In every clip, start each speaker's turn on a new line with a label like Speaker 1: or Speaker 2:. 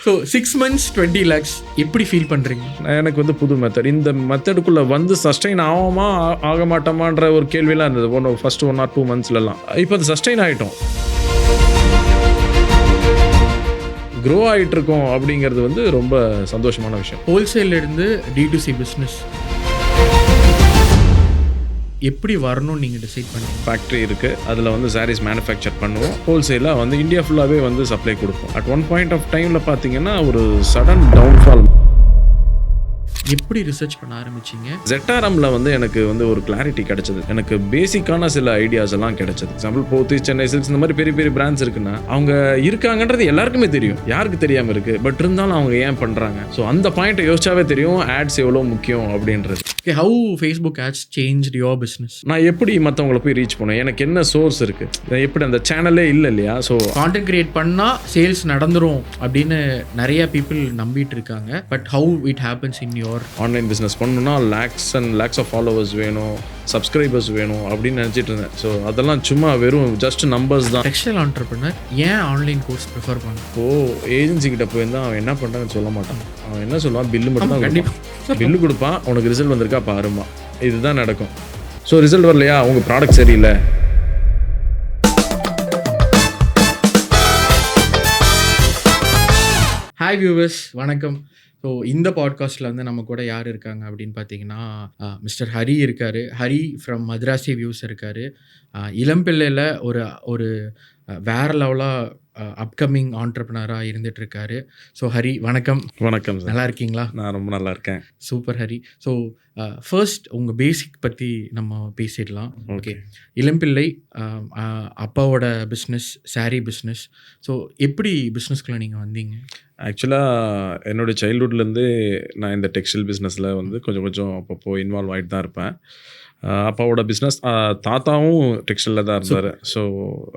Speaker 1: So 6 months 20 lakhs எப்படி feel பண்ணுறீங்க?
Speaker 2: எனக்கு வந்து புது மெத்தட். இந்த மெத்தடுக்குள்ளே வந்து சஸ்டெயின் ஆகுமா ஆக மாட்டோமான்ற ஒரு கேள்வியெலாம் இருந்தது ஃபர்ஸ்ட் 1 or 2 monthsலாம். இப்போ அது சஸ்டெயின் ஆகிட்டோம், க்ரோ ஆகிட்டு இருக்கோம் அப்படிங்கிறது வந்து ரொம்ப சந்தோஷமான விஷயம்.
Speaker 1: ஹோல்சேல்லேருந்து D2C பிஸ்னஸ் எப்படி வரணும்னு நீங்கள் டிசைட் பண்ணீங்க?
Speaker 2: ஃபேக்ட்ரி இருக்குது, அதில் வந்து சாரீஸ் மேனுஃபேக்சர் பண்ணுவோம். ஹோல்சேலாக வந்து இந்தியா ஃபுல்லாகவே வந்து சப்ளை கொடுப்போம். அட் ஒன் பாயிண்ட் ஆஃப் டைமில் பார்த்தீங்கன்னா ஒரு சடன் டவுன்ஃபால்.
Speaker 1: எப்படி ரிசர்ச் பண்ண ஆரம்பிச்சிங்க?
Speaker 2: ZRMல வந்து எனக்கு வந்து ஒரு கிளாரிட்டி கிடைச்சது. எனக்கு பேசிக்கான சில ஐடியாஸ் எல்லாம் கிடைச்சது. எக்ஸாம்பிள் போத்தீஸ், சென்னை சில்க்ஸ், இந்த மாதிரி பெரிய பெரிய பிராண்ட்ஸ் இருக்குன்னா அவங்க இருக்காங்கன்றது எல்லாருக்குமே தெரியும். யாருக்கு தெரியாமல் இருக்கு? பட் இருந்தாலும் அவங்க ஏன் பண்ணுறாங்க? ஸோ அந்த பாயிண்ட்டை யோசிச்சாவே தெரியும் ஆட்ஸ் எவ்வளோ முக்கியம் அப்படின்றது.
Speaker 1: How Facebook ads changed your business?
Speaker 2: நான் எப்படி மற்றவங்களை போய் ரீச் பண்ணுவேன்? எனக்கு என்ன சோர்ஸ் இருக்குது? எப்படி அந்த சேனலே இல்லை இல்லையா? ஸோ
Speaker 1: கான்டென்ட் கிரியேட் பண்ணால் சேல்ஸ் நடந்துரும் அப்படின்னு நிறைய பீப்புள் நம்பிட்டு இருக்காங்க. But how it happens in your
Speaker 2: online business பண்ணணும்னா lakhs and lakhs of followers வேணும், சப்ஸ்கிரைபர்ஸ் வேணும் அப்படின்னு நினச்சிட்டு இருந்தேன். ஸோ அதெல்லாம் சும்மா வெறும் ஜஸ்ட் நம்பர்ஸ் தான்.
Speaker 1: டெக்ஸ்டைல் ஆண்டர்பிரினர் ஏன் ஆன்லைன் கோர்ஸ் ப்ரிஃபர் பண்ண?
Speaker 2: ஏஜென்சி கிட்ட போயிருந்தா அவன் என்ன பண்ணுறான்னு சொல்ல மாட்டான். அவன் என்ன சொல்லுவான்? பில்லு மட்டும் தான் கண்டிப்பாக பில்லு கொடுப்பான். உனக்கு ரிசல்ட் வந்திருக்கா பாருமா, இதுதான் நடக்கும். ஸோ ரிசல்ட் வரலையா, உங்கள் ப்ராடக்ட் சரியில்லை.
Speaker 1: ஹாய் வியூவர்ஸ், வணக்கம். ஸோ இந்த பாட்காஸ்ட்டில் வந்து நம்ம கூட யார் இருக்காங்க அப்படின்னு பார்த்தீங்கன்னா மிஸ்டர் ஹரி இருக்கார். ஹரி ஃப்ரம் மദ്രാசி வியூஸ் இருக்கார். இளம்பிள்ளையில் ஒரு வேறு லெவலாக அப்கமிங் ஆண்டர்ப்ரனராக இருந்துட்டு இருக்காரு. ஸோ ஹரி வணக்கம்.
Speaker 2: வணக்கம் சார்.
Speaker 1: நல்லா இருக்கீங்களா?
Speaker 2: நான் ரொம்ப நல்லா இருக்கேன்.
Speaker 1: சூப்பர் ஹரி. ஸோ ஃபர்ஸ்ட் உங்கள் பேசிக் பற்றி நம்ம பேசிடலாம். ஓகே, இளம்பிள்ளை அப்பாவோட பிஸ்னஸ் சாரீ பிஸ்னஸ். ஸோ எப்படி பிஸ்னஸ்க்குள்ளே நீங்கள் வந்தீங்க?
Speaker 2: ஆக்சுவலாக என்னுடைய சைல்ட்ஹுட்லேருந்து நான் இந்த டெக்ஸ்டைல் பிஸ்னஸில் வந்து கொஞ்சம் அப்பப்போ இன்வால்வ் ஆகிட்டு தான் இருப்பேன். அப்பாவோட பிஸ்னஸ், தாத்தாவும் டெக்ஸ்டைலில் தான் இருந்தார். ஸோ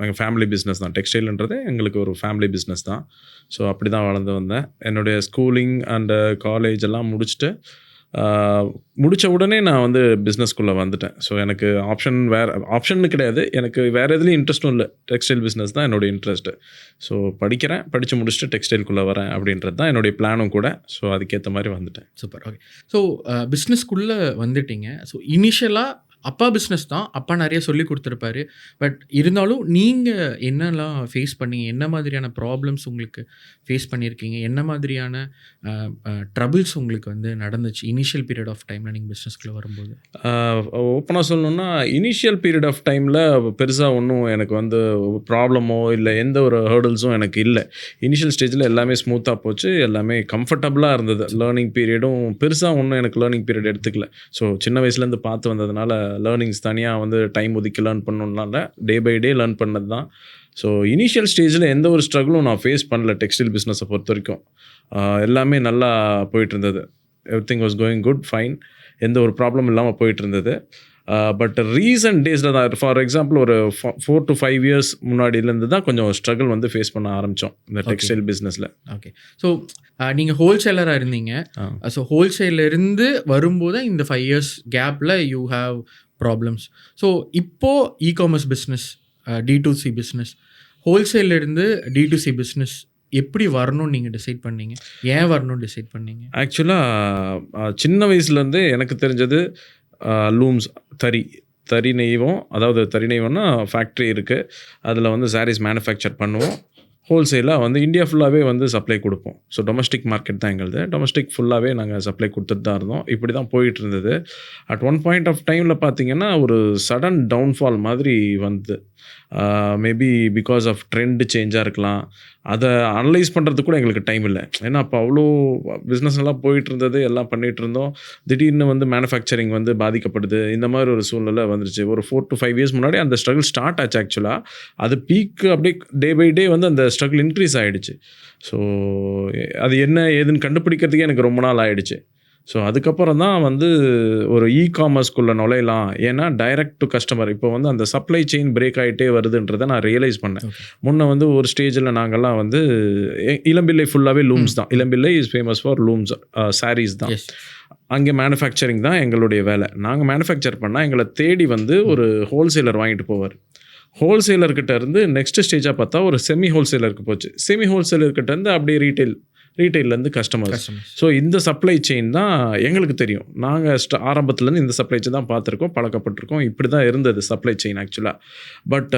Speaker 2: எங்கள் ஃபேமிலி பிஸ்னஸ் தான் டெக்ஸ்டைல்ன்றது, எங்களுக்கு ஒரு ஃபேமிலி பிஸ்னஸ் தான். ஸோ அப்படி தான் வளர்ந்து வந்தேன். என்னுடைய ஸ்கூலிங் அண்டு காலேஜ் எல்லாம் முடித்த உடனே நான் வந்து பிஸ்னஸ்குள்ளே வந்துட்டேன். ஸோ எனக்கு ஆப்ஷன் கிடையாது, எனக்கு வேறு எதுலேயும் இன்ட்ரெஸ்ட்டும் இல்லை. டெக்ஸ்டைல் பிஸ்னஸ் தான் என்னோடய இன்ட்ரெஸ்ட்டு. ஸோ படித்து முடிச்சுட்டு டெக்ஸ்டைல்குள்ளே வரேன் அப்படின்றது தான் என்னுடைய பிளானும் கூட. ஸோ அதுக்கேற்ற மாதிரி வந்துட்டேன்.
Speaker 1: சூப்பர். ஓகே, ஸோ பிஸ்னஸ்க்குள்ளே வந்துட்டீங்க. ஸோ இனிஷியலாக அப்பா பிஸ்னஸ் தான், அப்பா நிறைய சொல்லி கொடுத்துருப்பாரு. பட் இருந்தாலும் நீங்கள் என்னெல்லாம் ஃபேஸ் பண்ணீங்க? என்ன மாதிரியான ப்ராப்ளம்ஸ் உங்களுக்கு ஃபேஸ் பண்ணியிருக்கீங்க? என்ன மாதிரியான ட்ரபிள்ஸ் உங்களுக்கு வந்து நடந்துச்சு இனிஷியல் பீரியட் ஆஃப் டைமில் நீங்கள் பிஸ்னஸ்க்குள்ளே வரும்போது?
Speaker 2: ஓப்பனாக சொல்லணுன்னா இனிஷியல் பீரியட் ஆஃப் டைமில் பெருசாக ஒன்றும் எனக்கு வந்து ப்ராப்ளமோ இல்லை எந்த ஒரு ஹேர்டில்ஸும் எனக்கு இல்லை. இனிஷியல் ஸ்டேஜில் எல்லாமே ஸ்மூத்தாக போச்சு, எல்லாமே கம்ஃபர்டபுளாக இருந்தது. லேர்னிங் பீரியடும் பெருசாக ஒன்றும் எனக்கு லேர்னிங் பீரியட் எடுத்துக்கல. ஸோ சின்ன வயசுலேருந்து பார்த்து வந்ததுனால லேர்னிங்ஸ் தனியாக வந்து டைம் ஒதுக்கி லேர்ன் பண்ணணும்னால டே பை டே லேர்ன் பண்ணது தான். ஸோ இனிஷியல் ஸ்டேஜில் எந்த ஒரு ஸ்ட்ரகிளும் நான் ஃபேஸ் பண்ணல. டெக்ஸ்டைல் பிஸ்னஸை பொறுத்த வரைக்கும் எல்லாமே நல்லா போயிட்டு இருந்தது. Everything was going good, fine, எந்த ஒரு ப்ராப்ளம் இல்லாமல் போயிட்டு இருந்தது. பட் ரீசன்ட் டேஸில் தான், ஃபார் எக்ஸாம்பிள் ஒரு 4 to 5 years முன்னாடியிலேருந்து தான் கொஞ்சம் ஸ்ட்ரகிள் வந்து ஃபேஸ் பண்ண ஆரம்பித்தோம் இந்த டெக்ஸ்டைல் பிஸ்னஸில்.
Speaker 1: ஓகே, ஸோ நீங்கள் ஹோல்சேலராக இருந்தீங்க. ஸோ ஹோல்சேலிருந்து வரும்போது இந்த 5 years கேப்பில் யூ ஹாவ் ப்ராப்ளம்ஸ். ஸோ இப்போது இ-காமர்ஸ் பிஸ்னஸ், D2C பிஸ்னஸ், ஹோல்சேலிருந்து D2C பிஸ்னஸ் எப்படி வரணும்னு நீங்கள் டிசைட் பண்ணீங்க? ஏன் வரணும்னு டிசைட் பண்ணீங்க?
Speaker 2: ஆக்சுவலாக சின்ன வயசுலேருந்தே எனக்கு தெரிஞ்சது லூம்ஸ், தறி நெய்வோம். அதாவது தறி நெய்வோம்னா ஃபேக்ட்ரி இருக்குது, அதில் வந்து சாரீஸ் மேனுஃபேக்சர் பண்ணுவோம். ஹோல்சேலாக வந்து இந்தியா ஃபுல்லாகவே வந்து சப்ளை கொடுப்போம். ஸோ டொமஸ்டிக் மார்க்கெட் தான் எங்களுது. டொமஸ்டிக் ஃபுல்லாகவே நாங்கள் சப்ளை கொடுத்துட்டு தான் இருந்தோம். இப்படி தான் போயிட்டு இருந்தது. அட் ஒன் பாயிண்ட் ஆஃப் டைமில் பார்த்திங்கன்னா ஒரு சடன் டவுன்ஃபால் மாதிரி வந்து மேபி பிகாஸ் ஆஃப் ட்ரெண்டு சேஞ்சாக இருக்கலாம். அதை அனலைஸ் பண்ணுறதுக்கு கூட எங்களுக்கு டைம் இல்லை. ஏன்னா அப்போ அவ்வளோ பிஸ்னஸ் எல்லாம் போயிட்டு இருந்தது, எல்லாம் பண்ணிகிட்டு இருந்தோம். திடீர்னு வந்து மேனுஃபேக்சரிங் வந்து பாதிக்கப்படுது. இந்த மாதிரி ஒரு சூழ்நிலை வந்துருச்சு. ஒரு 4 to 5 years முன்னாடி அந்த ஸ்ட்ரகிள் ஸ்டார்ட் ஆச்சு. ஆக்சுவலாக அது பீக்கு அப்படியே டே பை டே வந்து அந்த ஸ்ட்ரகிள் இன்க்ரீஸ் ஆகிடுச்சு. ஸோ அது என்ன ஏதுன்னு கண்டுபிடிக்கிறதுக்கே எனக்கு ரொம்ப நாள் ஆகிடுச்சு. ஸோ அதுக்கப்புறம் தான் வந்து ஒரு இ-காமர்ஸ்குள்ளே நுழையலாம். ஏன்னா டைரக்ட் டு கஸ்டமர் இப்போ வந்து அந்த சப்ளை செயின் பிரேக் ஆகிட்டே வருதுன்றதை நான் ரியலைஸ் பண்ணேன். முன்ன வந்து ஒரு ஸ்டேஜில் நாங்கள்லாம் வந்து இளம்பிள்ளை ஃபுல்லாகவே லூம்ஸ் தான். Elampillai is famous for looms, saris தான். அங்கே மேனுஃபேக்சரிங் தான் எங்களுடைய வேலை. நாங்கள் மேனுஃபேக்சர் பண்ணால் எங்களை தேடி வந்து ஒரு ஹோல்சேலர் வாங்கிட்டு போவார். ஹோல்சேலர்கிட்ட இருந்து நெக்ஸ்ட் ஸ்டேஜாக பார்த்தா ஒரு செமி ஹோல்சேலருக்கு போச்சு. செமி ஹோல்சேலர்கிட்ட இருந்து அப்படியே ரீட்டைல் ரீட்டைல்லேருந்து கஸ்டமர்ஸ்.
Speaker 1: கஸ்டமர்ஸ்.
Speaker 2: ஸோ இந்த சப்ளை செயின் தான் எங்களுக்கு தெரியும். நாங்கள் ஆரம்பத்துலேருந்து இந்த சப்ளை செயின் தான் பார்த்துருக்கோம், பழக்கப்பட்டிருக்கோம். இப்படி தான் இருந்தது சப்ளை செயின் ஆக்சுவலாக. பட்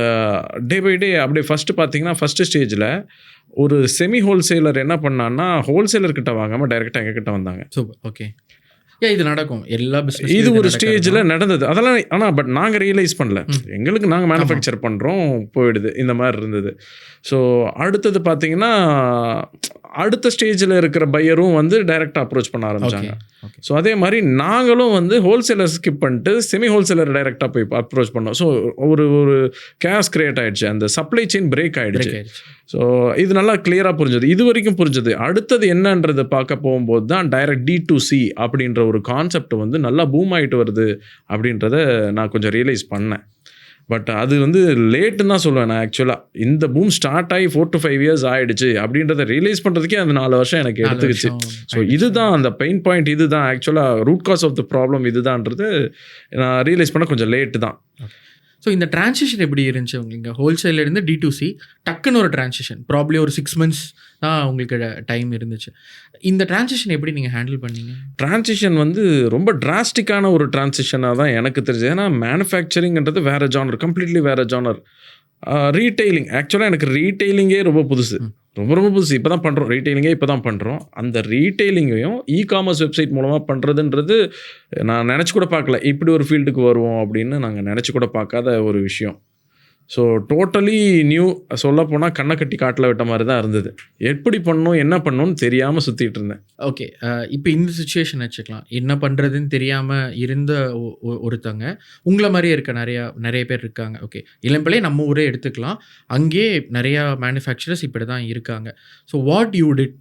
Speaker 2: டே பை டே அப்படியே ஃபஸ்ட்டு பார்த்தீங்கன்னா ஃபஸ்ட்டு ஸ்டேஜில் ஒரு செமி ஹோல்சேலர் என்ன பண்ணான்னா ஹோல்சேலர்கிட்ட வாங்காமல் டைரெக்டாக எங்ககிட்ட வந்தாங்க.
Speaker 1: சூப்பர். ஓகே. இது நடக்கும் எல்லா பிஸ்னஸ்.
Speaker 2: இது ஒரு ஸ்டேஜில் நடந்தது அதெல்லாம். ஆனால் பட் நாங்கள் ரியலைஸ் பண்ணல, எங்களுக்கு நாங்கள் மேனுஃபேக்சர் பண்ணுறோம் போயிடுது, இந்த மாதிரி இருந்தது. ஸோ அடுத்தது பார்த்தீங்கன்னா அடுத்த ஸ்டேஜில் இருக்கிற பையரும் வந்து டைரெக்டாக அப்ரோச் பண்ண ஆரம்பித்தாங்க. ஸோ அதே மாதிரி நாங்களும் வந்து ஹோல்சேலர் ஸ்கிப் பண்ணிட்டு செமி ஹோல்சேலர் டைரெக்டாக போய் அப்ரோச் பண்ணோம். ஸோ ஒரு ஒரு கேஸ் கிரியேட் ஆகிடுச்சு, அந்த சப்ளை செயின் பிரேக் ஆகிடுச்சு. ஸோ இது நல்லா கிளியராக புரிஞ்சது, இது வரைக்கும் புரிஞ்சது. அடுத்தது என்னன்றதை பார்க்க போகும்போது தான் டைரக்ட் D2C அப்படின்ற ஒரு கான்செப்ட் வந்து நல்லா பூம் ஆகிட்டு வருது அப்படின்றத நான் கொஞ்சம் ரியலைஸ் பண்ணேன். பட் அது வந்து லேட்டுன்னு தான் சொல்லுவேன் நான் ஆக்சுவலாக. இந்த பூம் ஸ்டார்ட் ஆகி 4 to 5 years ஆகிடுச்சு அப்படின்றத ரியலைஸ் பண்ணுறதுக்கே அந்த 4 வருஷம் எனக்கு எடுத்துக்கிச்சு. ஸோ இதுதான் அந்த பெயின் பாயிண்ட், இதுதான் ஆக்சுவலாக root cause of the problem இதுதான்றது நான் ரியலைஸ் பண்ண கொஞ்சம் லேட்டு தான்.
Speaker 1: ஸோ இந்த டிரான்சிஷன் எப்படி இருந்துச்சு உங்களுக்கு? ஹோல்சேலேருந்து D2C டக்குன்னு ஒரு டிரான்சிஷன், ப்ராப்ளி ஒரு 6 months தான் உங்களுக்கு டைம் இருந்துச்சு. இந்த டிரான்சிஷன் எப்படி நீங்கள் ஹேண்டில் பண்ணீங்க?
Speaker 2: டிரான்சிஷன் வந்து ரொம்ப டிராஸ்டிக்கான ஒரு டிரான்சிஷனாக தான் எனக்கு தெரிஞ்சது. ஏன்னா மேனுஃபேக்சரிங்கிறது வேறு ஜானர், கம்ப்ளீட்லி வேறு ஜானர். ரீட்டெயிலிங் ஆக்சுவலாக எனக்கு ரீட்டெயிலிங்கே ரொம்ப புதுசு, ரொம்ப புதுசு. இப்போ தான் பண்ணுறோம், ரீட்டெயிலிங்கே இப்போ தான் பண்ணுறோம். அந்த ரீட்டெயிலிங்கையும் இ-காமர்ஸ் வெப்சைட் மூலமாக பண்ணுறதுன்றது நான் நினச்சி கூட பார்க்கல. இப்படி ஒரு ஃபீல்டுக்கு வருவோம் அப்படின்னு நாங்கள் நினச்சி கூட பார்க்காத ஒரு விஷயம். So totally new. சொல்லப்போனால் கண்ணை கட்டி காட்டில் விட்ட மாதிரி தான் இருந்தது. எப்படி பண்ணணும் என்ன பண்ணணும்னு தெரியாமல் சுற்றிட்டு இருந்தேன்.
Speaker 1: ஓகே. இப்போ இந்த சுச்சுவேஷன் வச்சுக்கலாம், என்ன பண்ணுறதுன்னு தெரியாமல் இருந்த ஒருத்தங்க உங்களை மாதிரியே இருக்க நிறைய பேர் இருக்காங்க. ஓகே, இளம்பிள்ளை நம்ம ஊரே எடுத்துக்கலாம், அங்கேயே நிறையா மேனுஃபேக்சரர்ஸ் இப்படி தான் இருக்காங்க. So what you did?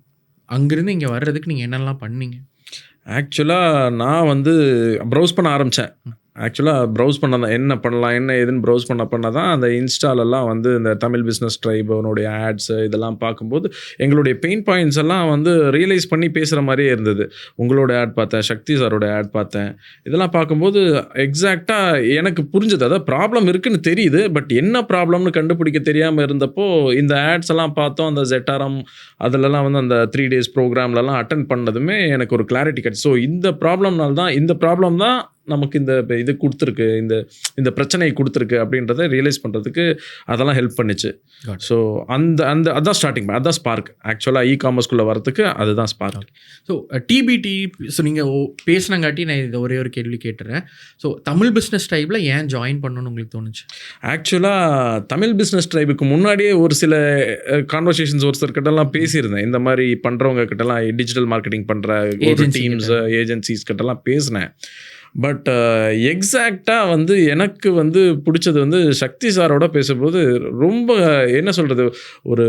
Speaker 1: அங்கேருந்து இங்கே வர்றதுக்கு நீங்கள் என்னெல்லாம் பண்ணீங்க?
Speaker 2: ஆக்சுவலாக நான் வந்து ப்ரௌஸ் பண்ண ஆரம்பித்தேன். ஆக்சுவலாக ப்ரௌஸ் பண்ண என்ன பண்ணலாம் என்ன ஏதுன்னு ப்ரௌஸ் பண்ண தான் அந்த இன்ஸ்டாலெல்லாம் வந்து இந்த தமிழ் பிஸ்னஸ் ட்ரைப் அவனுடைய ஆட்ஸு இதெல்லாம் பார்க்கும்போது எங்களுடைய பெயின் பாயிண்ட்ஸ் எல்லாம் வந்து ரியலைஸ் பண்ணி பேசுகிற மாதிரியே இருந்தது. உங்களோட ஆட் பார்த்தேன், சக்தி சாரோட ஆட் பார்த்தேன். இதெல்லாம் பார்க்கும்போது எக்ஸாக்டாக எனக்கு புரிஞ்சது, அதாவது ப்ராப்ளம் இருக்குன்னு தெரியுது, பட் என்ன ப்ராப்ளம்னு கண்டுபிடிக்க தெரியாமல் இருந்தப்போ இந்த ஆட்ஸ் எல்லாம் பார்த்தோம். அந்த ZRM அதிலலாம் வந்து அந்த 3 days ப்ரோக்ராம்லலாம் அட்டன் பண்ணதுமே எனக்கு ஒரு கிளாரிட்டி கிடச்சி. ஸோ இந்த ப்ராப்ளம் தான் நமக்கு இந்த இது கொடுத்துருக்கு, இந்த பிரச்சனையை கொடுத்துருக்கு அப்படின்றத ரியலைஸ் பண்ணுறதுக்கு அதெல்லாம் ஹெல்ப் பண்ணிச்சு. ஸோ அதான் ஸ்டார்டிங், அதான் ஸ்பார்க். ஆக்சுவலாக இ-காமர்ஸ்குள்ளே வரதுக்கு அதுதான் ஸ்பார்க்.
Speaker 1: ஸோ TBT நீங்கள் பேசினங்காட்டி நான் இதை ஒரே ஒரு கேள்வி கேட்டுறேன். ஸோ தமிழ் பிஸ்னஸ் ட்ரைபில் ஏன் ஜாயின் பண்ணணும்னு உங்களுக்கு தோணுச்சு?
Speaker 2: ஆக்சுவலாக தமிழ் பிஸ்னஸ் ட்ரைபுக்கு முன்னாடியே ஒரு சில கான்வர்சேஷன்ஸ் ஒருத்தர்கிட்டலாம் பேசியிருந்தேன். இந்த மாதிரி பண்ணுறவங்க கிட்டலாம், டிஜிட்டல் மார்க்கெட்டிங் பண்ணுற ஒரு டீம்ஸ் ஏஜென்சிஸ் கிட்டலாம் பேசினேன். பட் எக்ஸாக்டாக வந்து எனக்கு வந்து பிடிச்சது வந்து சக்தி சாரோட பேசும்போது ரொம்ப என்ன சொல்கிறது, ஒரு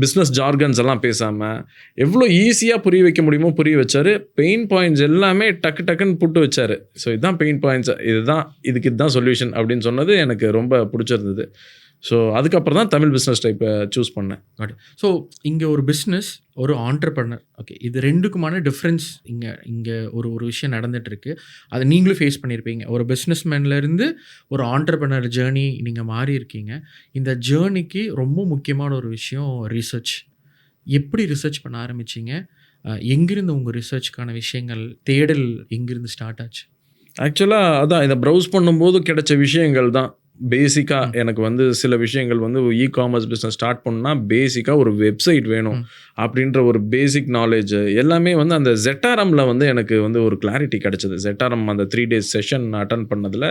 Speaker 2: பிஸ்னஸ் ஜார்கன்ஸ் எல்லாம் பேசாமல் எவ்வளோ ஈஸியாக புரிய வைக்க முடியுமோ புரிய வச்சார். பெயின் பாயிண்ட்ஸ் எல்லாமே டக்குன்னு புட்டு வச்சார். ஸோ இதுதான் பெயின் பாயிண்ட்ஸ், இதுதான் சொல்யூஷன் அப்படின்னு சொன்னது எனக்கு ரொம்ப பிடிச்சிருந்தது. ஸோ அதுக்கப்புறம் தான் தமிழ் பிஸ்னஸ் டைப்பை சூஸ் பண்ணேன்.
Speaker 1: ஸோ இங்கே ஒரு பிஸ்னஸ், ஒரு ஆண்டர்ப்ரனர், ஓகே, இது ரெண்டுக்குமான டிஃப்ரென்ஸ் இங்கே ஒரு விஷயம் நடந்துகிட்ருக்கு. அதை நீங்களும் ஃபேஸ் பண்ணியிருப்பீங்க. ஒரு பிஸ்னஸ்மேன்லேருந்து ஒரு ஆண்டர்ப்ரனர் ஜேர்னி நீங்கள் மாறி இருக்கீங்க. இந்த ஜேர்னிக்கு ரொம்ப முக்கியமான ஒரு விஷயம் ரிசர்ச். எப்படி ரிசர்ச் பண்ண ஆரம்பிச்சிங்க? எங்கிருந்து உங்கள் ரிசர்ச்சுக்கான விஷயங்கள் தேடல் எங்கிருந்து ஸ்டார்ட் ஆச்சு?
Speaker 2: ஆக்சுவலாக அதான் இதை ப்ரௌஸ் பண்ணும்போது கிடைச்ச விஷயங்கள் தான் பேசிக்காக. எனக்கு வந்து சில விஷயங்கள் வந்து இ-காமர்ஸ் பிஸ்னஸ் ஸ்டார்ட் பண்ணணும்னா பேசிக்காக ஒரு வெப்சைட் வேணும் அப்படின்ற ஒரு பேசிக் நாலேஜ் எல்லாமே வந்து அந்த ZRMல வந்து எனக்கு வந்து ஒரு கிளாரிட்டி கிடச்சிது. ZRM அந்த 3 days செஷன் அட்டன் பண்ணதில்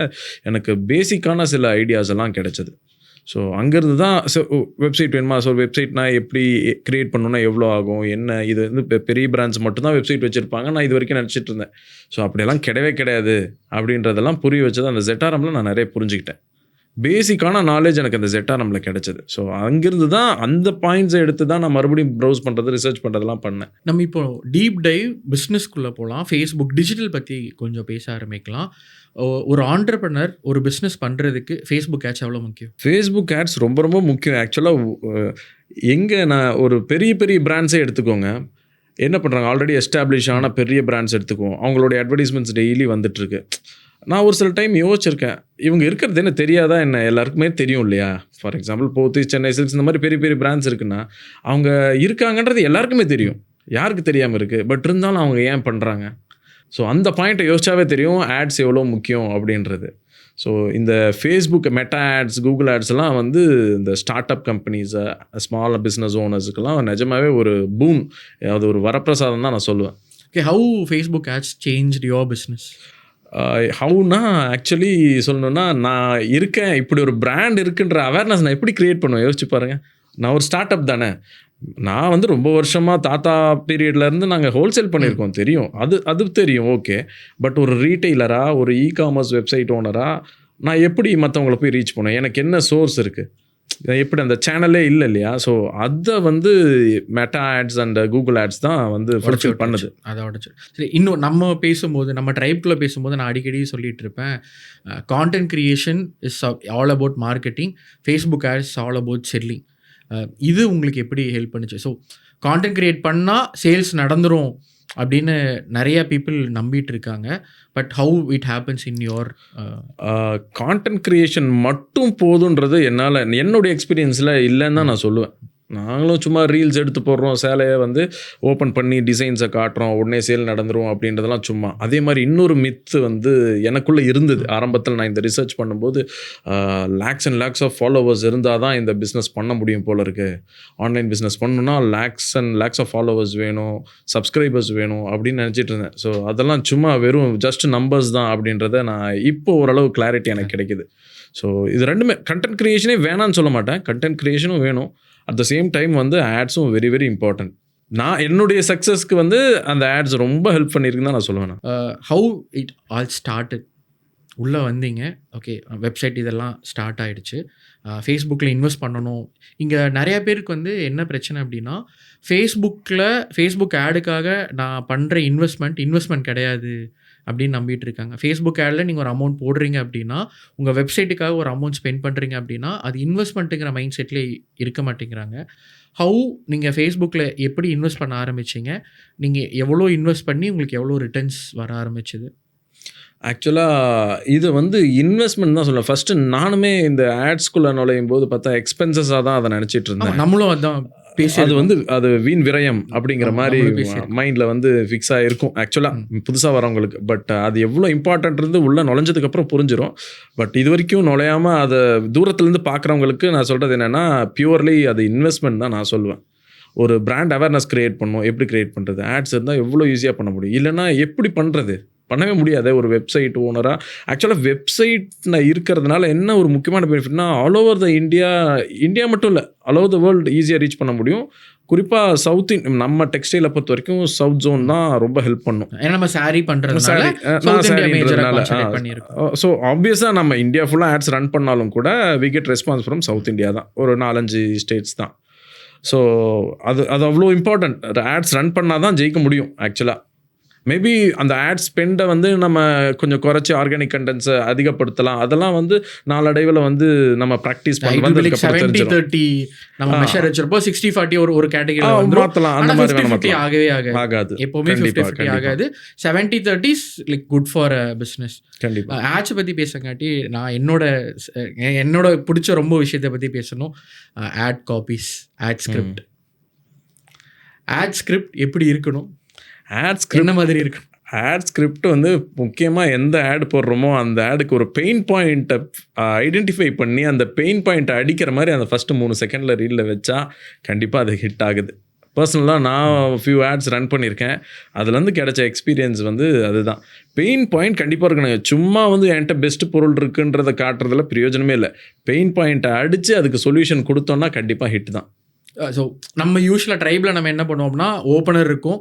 Speaker 2: எனக்கு பேசிக்கான சில ஐடியாஸ் எல்லாம் கிடச்சிது. ஸோ அங்கேருந்து தான் வெப்சைட் வேணுமா, ஸோ வெப்சைட்னா எப்படி க்ரியேட் பண்ணணுன்னா எவ்வளோ ஆகும், என்ன இது வந்து பெரிய பிராண்ட்ஸ் மட்டும்தான் வெப்சைட் வச்சுருப்பாங்க, நான் இது வரைக்கும் நினச்சிட்டு இருந்தேன். ஸோ அப்படியெல்லாம் கிடையாது அப்படின்றதெல்லாம் புரிய வச்சது அந்த ZRMல நான் நிறைய புரிஞ்சுக்கிட்டேன். பேசிக்கான நாலேஜ் எனக்கு அந்த ZRMல கிடைச்சது. ஸோ அங்கிருந்து தான் அந்த பாயிண்ட்ஸை எடுத்து தான் நான் மறுபடியும் ப்ரௌஸ் பண்ணுறது, ரிசர்ச் பண்ணுறதெல்லாம் பண்ணேன்.
Speaker 1: நம்ம இப்போ டீப் டைவ் பிஸ்னஸ்க்குள்ளே போகலாம். ஃபேஸ்புக் டிஜிட்டல் பற்றி கொஞ்சம் பேச ஆரம்பிக்கலாம். ஒரு ஆண்டர்ப்ரனர் ஒரு பிஸ்னஸ் பண்ணுறதுக்கு ஃபேஸ்புக் ஆட்ஸ் எவ்வளோ முக்கியம்?
Speaker 2: ஃபேஸ்புக் ஆட்ஸ் ரொம்ப முக்கியம். ஆக்சுவலாக எங்கே நான் ஒரு பெரிய பிராண்ட்ஸே எடுத்துக்கோங்க, என்ன பண்ணுறாங்க, ஆல்ரெடி எஸ்டாப்ளிஷ் ஆன பெரிய பிராண்ட்ஸ் எடுத்துக்குவோம், அவங்களுடைய அட்வர்டைஸ்மெண்ட்ஸ் டெய்லி வந்துட்டுருக்கு. நான் ஒரு சில டைம் யோசிச்சிருக்கேன், இவங்க இருக்கிறது என்ன தெரியாதா என்ன, எல்லாருக்குமே தெரியும் இல்லையா? For example Pothys, Chennai silks, இந்த மாதிரி பெரிய பிராண்ட்ஸ் இருக்குன்னா அவங்க இருக்காங்கன்றது எல்லாருக்குமே தெரியும். யாருக்கு தெரியாமல் இருக்குது, பட் இருந்தாலும் அவங்க ஏன் பண்ணுறாங்க? ஸோ அந்த பாயிண்ட்டை யோசிச்சாவே தெரியும் ஆட்ஸ் எவ்வளோ முக்கியம் அப்படின்றது. ஸோ இந்த ஃபேஸ்புக் மெட்டா ஆட்ஸ், கூகுள் ஆட்ஸ்லாம் வந்து இந்த ஸ்டார்ட் அப் கம்பெனிஸை, ஸ்மால் பிஸ்னஸ் ஓனர்ஸுக்கெல்லாம் நிஜமாவே ஒரு பூன், அது ஒரு வரப்பிரசாதம் தான் நான் சொல்லுவேன்.
Speaker 1: Okay, how Facebook ads changed your business?
Speaker 2: ஹவுனா ஆக்சுவலி சொல்லணும்னா, நான் இருக்கேன், இப்படி ஒரு பிராண்ட் இருக்குன்ற அவேர்னஸ் நான் எப்படி கிரியேட் பண்ணுவேன் யோசிச்சு பாருங்கள். நான் ஒரு ஸ்டார்ட் அப் தானே. நான் வந்து ரொம்ப வருஷமாக தாத்தா பீரியட்லேருந்து நாங்கள் ஹோல்சேல் பண்ணியிருக்கோம், தெரியும், அது தெரியும், ஓகே. பட் ஒரு ரீட்டெய்லராக, ஒரு இ-காமர்ஸ் வெப்சைட் ஓனராக நான் எப்படி மற்றவங்கள போய் ரீச் பண்ணுவேன்? எனக்கு என்ன சோர்ஸ் இருக்குது? எப்படி அந்த சேனலே இல்லை இல்லையா? ஸோ அதை வந்து Meta ads and Google ads தான் வந்து ஃபுல்ஃபில் பண்ணுது.
Speaker 1: அதை உடச்சு. சரி, இன்னும் நம்ம பேசும்போது, நம்ம ட்ரைப்குள்ளே பேசும்போது நான் அடிக்கடி சொல்லிட்டு இருப்பேன், content creation is all about marketing, Facebook ads all about selling. இது உங்களுக்கு எப்படி ஹெல்ப் பண்ணுச்சு? ஸோ கான்டென்ட் கிரியேட் பண்ணால் சேல்ஸ் நடந்துரும் அப்படின்னு நிறைய பீப்புள் நம்பிட்டு இருக்காங்க. But how it happens in your?
Speaker 2: Content creation மட்டும் போதுன்றது என்னால், என்னுடைய எக்ஸ்பீரியன்ஸில் இல்லைன்னு தான் நான் சொல்லுவேன். நாங்களும் சும்மா ரீல்ஸ் எடுத்து போடுறோம், சேலையை வந்து ஓப்பன் பண்ணி டிசைன்ஸை காட்டுறோம், உடனே சேல் நடந்துரும் அப்படின்றதெல்லாம் சும்மா. அதே மாதிரி இன்னொரு மித்து வந்து எனக்குள்ளே இருந்தது ஆரம்பத்தில். நான் இந்த ரிசர்ச் பண்ணும்போது lakhs and lakhs of followers இருந்தால் தான் இந்த பிஸ்னஸ் பண்ண முடியும் போல இருக்குது. ஆன்லைன் பிஸ்னஸ் பண்ணணுன்னா lakhs and lakhs of followers வேணும், சப்ஸ்கிரைபர்ஸ் வேணும் அப்படின்னு நினச்சிட்டு இருந்தேன். ஸோ அதெல்லாம் சும்மா வெறும் ஜஸ்ட் நம்பர்ஸ் தான் அப்படின்றத நான் இப்போ ஓரளவு கிளாரிட்டி எனக்கு கிடைக்குது. ஸோ இது ரெண்டுமே, கண்டென்ட் க்ரியேஷனே வேணான்னு சொல்ல மாட்டேன், கண்டென்ட் க்ரியேஷனும் வேணும், அட் த சேம் டைம் வந்து ஆட்ஸும் வெரி வெரி இம்பார்ட்டன்ட். நான் என்னுடைய சக்ஸஸ்க்கு வந்து அந்த ஆட்ஸ் ரொம்ப ஹெல்ப் பண்ணியிருக்குன்னு தான் நான் சொல்லுவேன்.
Speaker 1: How it all started? உள்ளே வந்தீங்க, ஓகே, வெப்சைட் இதெல்லாம் ஸ்டார்ட் ஆகிடுச்சு, ஃபேஸ்புக்கில் இன்வெஸ்ட் பண்ணணும். இங்கே நிறையா பேருக்கு வந்து என்ன பிரச்சனை அப்படின்னா, ஃபேஸ்புக் ஆடுக்காக நான் பண்ணுற இன்வெஸ்ட்மெண்ட் கிடையாது அப்படின்னு நம்பிட்டு இருக்காங்க. ஃபேஸ்புக் ஆடில் நீங்கள் ஒரு அமௌண்ட் போடுறீங்க அப்படின்னா, உங்கள் வெப்சைட்டுக்காக ஒரு அமௌண்ட் ஸ்பெண்ட் பண்ணுறீங்க அப்படின்னா, அது இன்வெஸ்ட்மெண்ட்டுங்கிற மைண்ட் செட்லேயே இருக்க மாட்டேங்கிறாங்க. ஹவு நீங்கள் ஃபேஸ்புக்கில் எப்படி இன்வெஸ்ட் பண்ண ஆரம்பிச்சிங்க? நீங்கள் எவ்வளோ இன்வெஸ்ட் பண்ணி உங்களுக்கு எவ்வளோ ரிட்டர்ன்ஸ் வர ஆரம்பிச்சுது?
Speaker 2: ஆக்சுவலாக இது வந்து இன்வெஸ்ட்மெண்ட் தான் சொல்லுவேன். ஃபஸ்ட்டு நானுமே இந்த ஆட்ஸ்குள்ளே நுழையும் போது பார்த்தா எக்ஸ்பென்சஸாக தான் அதை நினச்சிட்டு இருந்தேன்.
Speaker 1: நம்மளும் அதான்
Speaker 2: அது வந்து அது வீண் விரயம் அப்படிங்கிற மாதிரி மைண்டில் வந்து ஃபிக்ஸாக இருக்கும் ஆக்சுவலாக புதுசாக வரவங்களுக்கு. பட் அது எவ்வளோ இம்பார்ட்டன்ட் இருந்து உள்ளே நுழைஞ்சதுக்கப்புறம் புரிஞ்சிடும். பட் இது வரைக்கும் நுழையாமல் அதை தூரத்துலேருந்து பார்க்குறவங்களுக்கு நான் சொல்கிறது என்னென்னா, பியூர்லி அது இன்வெஸ்ட்மெண்ட் தான் நான் சொல்லுவேன். ஒரு பிராண்ட் அவேர்னஸ் க்ரியேட் பண்ணணும். எப்படி க்ரியேட் பண்ணுறது? ஆட்ஸ் இருந்தால் எவ்வளோ ஈஸியாக பண்ண முடியும், இல்லைனா எப்படி பண்ணுறது? பண்ணவே முடியாது. ஒரு வெப்சைட் ஓனராக ஆக்சுவலாக வெப்சைட்டில் இருக்கிறதுனால என்ன ஒரு முக்கியமான பெனிஃபிட்னா, ஆல் ஓவர் த இந்தியா மட்டும் இல்லை, ஆல் ஓவர் த வேர்ல்டு ஈஸியாக ரீச் பண்ண முடியும். குறிப்பாக சவுத் நம்ம டெக்ஸ்டைலை பொறுத்த வரைக்கும் சவுத் ஜோன் தான் ரொம்ப ஹெல்ப் பண்ணும்.
Speaker 1: ஏன்னா நம்ம சாரி பண்ணுறதுனால.
Speaker 2: ஸோ ஆப்வியஸாக நம்ம இந்தியா ஃபுல்லாக ஆட்ஸ் ரன் பண்ணாலும் கூட we get response from South India தான், ஒரு 4-5 ஸ்டேட்ஸ் தான். ஸோ அது அவ்வளோ இம்பார்ட்டன்ட். ஆட்ஸ் ரன் பண்ணால் தான் ஜெயிக்க முடியும் ஆக்சுவலாக. மேபி அந்த ஆட் ஸ்பெண்டை வந்து நம்ம கொஞ்சம் குறைச்சி ஆர்கானிக் கண்டென்ட்ஸை அதிகப்படுத்தலாம். அதெல்லாம் வந்து நாளடைவில் வந்து நம்ம ப்ராக்டிஸ் பண்ணி
Speaker 1: 70-30 நம்ம மெஷர் வச்சிருப்போம். 60-40 ஒரு கேட்டகரியில
Speaker 2: மாற்றலாம். அந்த மாதிரி
Speaker 1: வேணும். ஆகாது, எப்பவுமே 50-50 ஆகாது. 70-30 is like good for business.
Speaker 2: கண்டிப்பாக.
Speaker 1: ஆட்ஸை பற்றி பேசங்காட்டி நான் என்னோட பிடிச்ச ரொம்ப விஷயத்தை பற்றி பேசணும். ஆட் காப்பீஸ், ஆட் ஸ்கிரிப்ட் எப்படி இருக்கணும்?
Speaker 2: ஆட் ஸ்கிரிப்ட் என்ன மாதிரி இருக்கு? ஆட் ஸ்கிரிப்ட் வந்து முக்கியமாக எந்த ஆட் போடுறோமோ அந்த ஆடுக்கு ஒரு பெயின் பாயிண்ட்டை ஐடென்டிஃபை பண்ணி அந்த பெயின் பாயிண்ட்டை அடிக்கிற மாதிரி அந்த ஃபஸ்ட்டு 3 செகண்டில் ரீலில் வச்சா கண்டிப்பாக அது ஹிட் ஆகுது. பர்சனலாக நான் ஃபியூ ஆட்ஸ் ரன் பண்ணியிருக்கேன். அதுலேருந்து கிடைச்ச எக்ஸ்பீரியன்ஸ் வந்து அதுதான். பெயின் பாயிண்ட் கண்டிப்பாக இருக்கணும். சும்மா வந்து என்கிட்ட பெஸ்ட்டு பொருள் இருக்குன்றதை காட்டுறதுல பிரயோஜனமே இல்லை. பெயின் பாயிண்ட்டை அடித்து அதுக்கு சொல்யூஷன் கொடுத்தோன்னா கண்டிப்பாக ஹிட் தான்.
Speaker 1: ஸோ நம்ம யூஸ்வலாக ட்ரைபில் நம்ம என்ன பண்ணுவோம்னா, ஓப்பனர் இருக்கும்,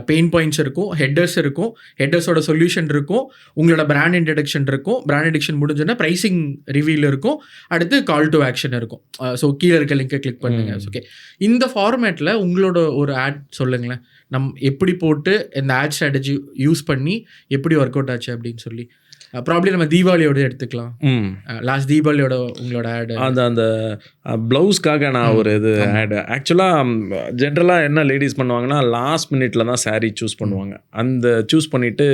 Speaker 1: பெயின் பாயிண்ட்ஸ் இருக்கும், ஹெட்டர்ஸ் இருக்கும், ஹெட்டர்ஸோட சொல்யூஷன் இருக்கும், உங்களோட பிராண்ட் இன்ட்ரடக்ஷன் இருக்கும், பிராண்ட் இன்ட்ரடக்ஷன் முடிஞ்சோன்னா ப்ரைசிங் ரிவீல் இருக்கும், அடுத்து கால் டு ஆக்ஷன் இருக்கும். ஸோ கீழே இருக்க லிங்கை கிளிக் பண்ணுங்க. ஓகே, இந்த ஃபார்மேட்டில் உங்களோட ஒரு ஆட் சொல்லுங்களேன், எப்படி போட்டு இந்த ஆட் ஸ்ட்ராட்டஜி யூஸ் பண்ணி எப்படி ஒர்க் அவுட் ஆச்சு அப்படின்னு சொல்லி. ப்ராப்ளி நம்ம தீபாவளியோட எடுத்துக்கலாம்.
Speaker 2: ம்.
Speaker 1: லாஸ்ட் தீபாவளியோட உங்களோட ஆட்.
Speaker 2: அந்த அந்த ப்ளவுஸ்க்காக நான் ஒரு இது ஆட் ஆக்சுவலாக ஜென்ரலாக என்ன லேடிஸ் பண்ணுவாங்கன்னா லாஸ்ட் மினிட்ல தான் saree சூஸ் பண்ணுவாங்க. அந்த சூஸ் பண்ணிவிட்டு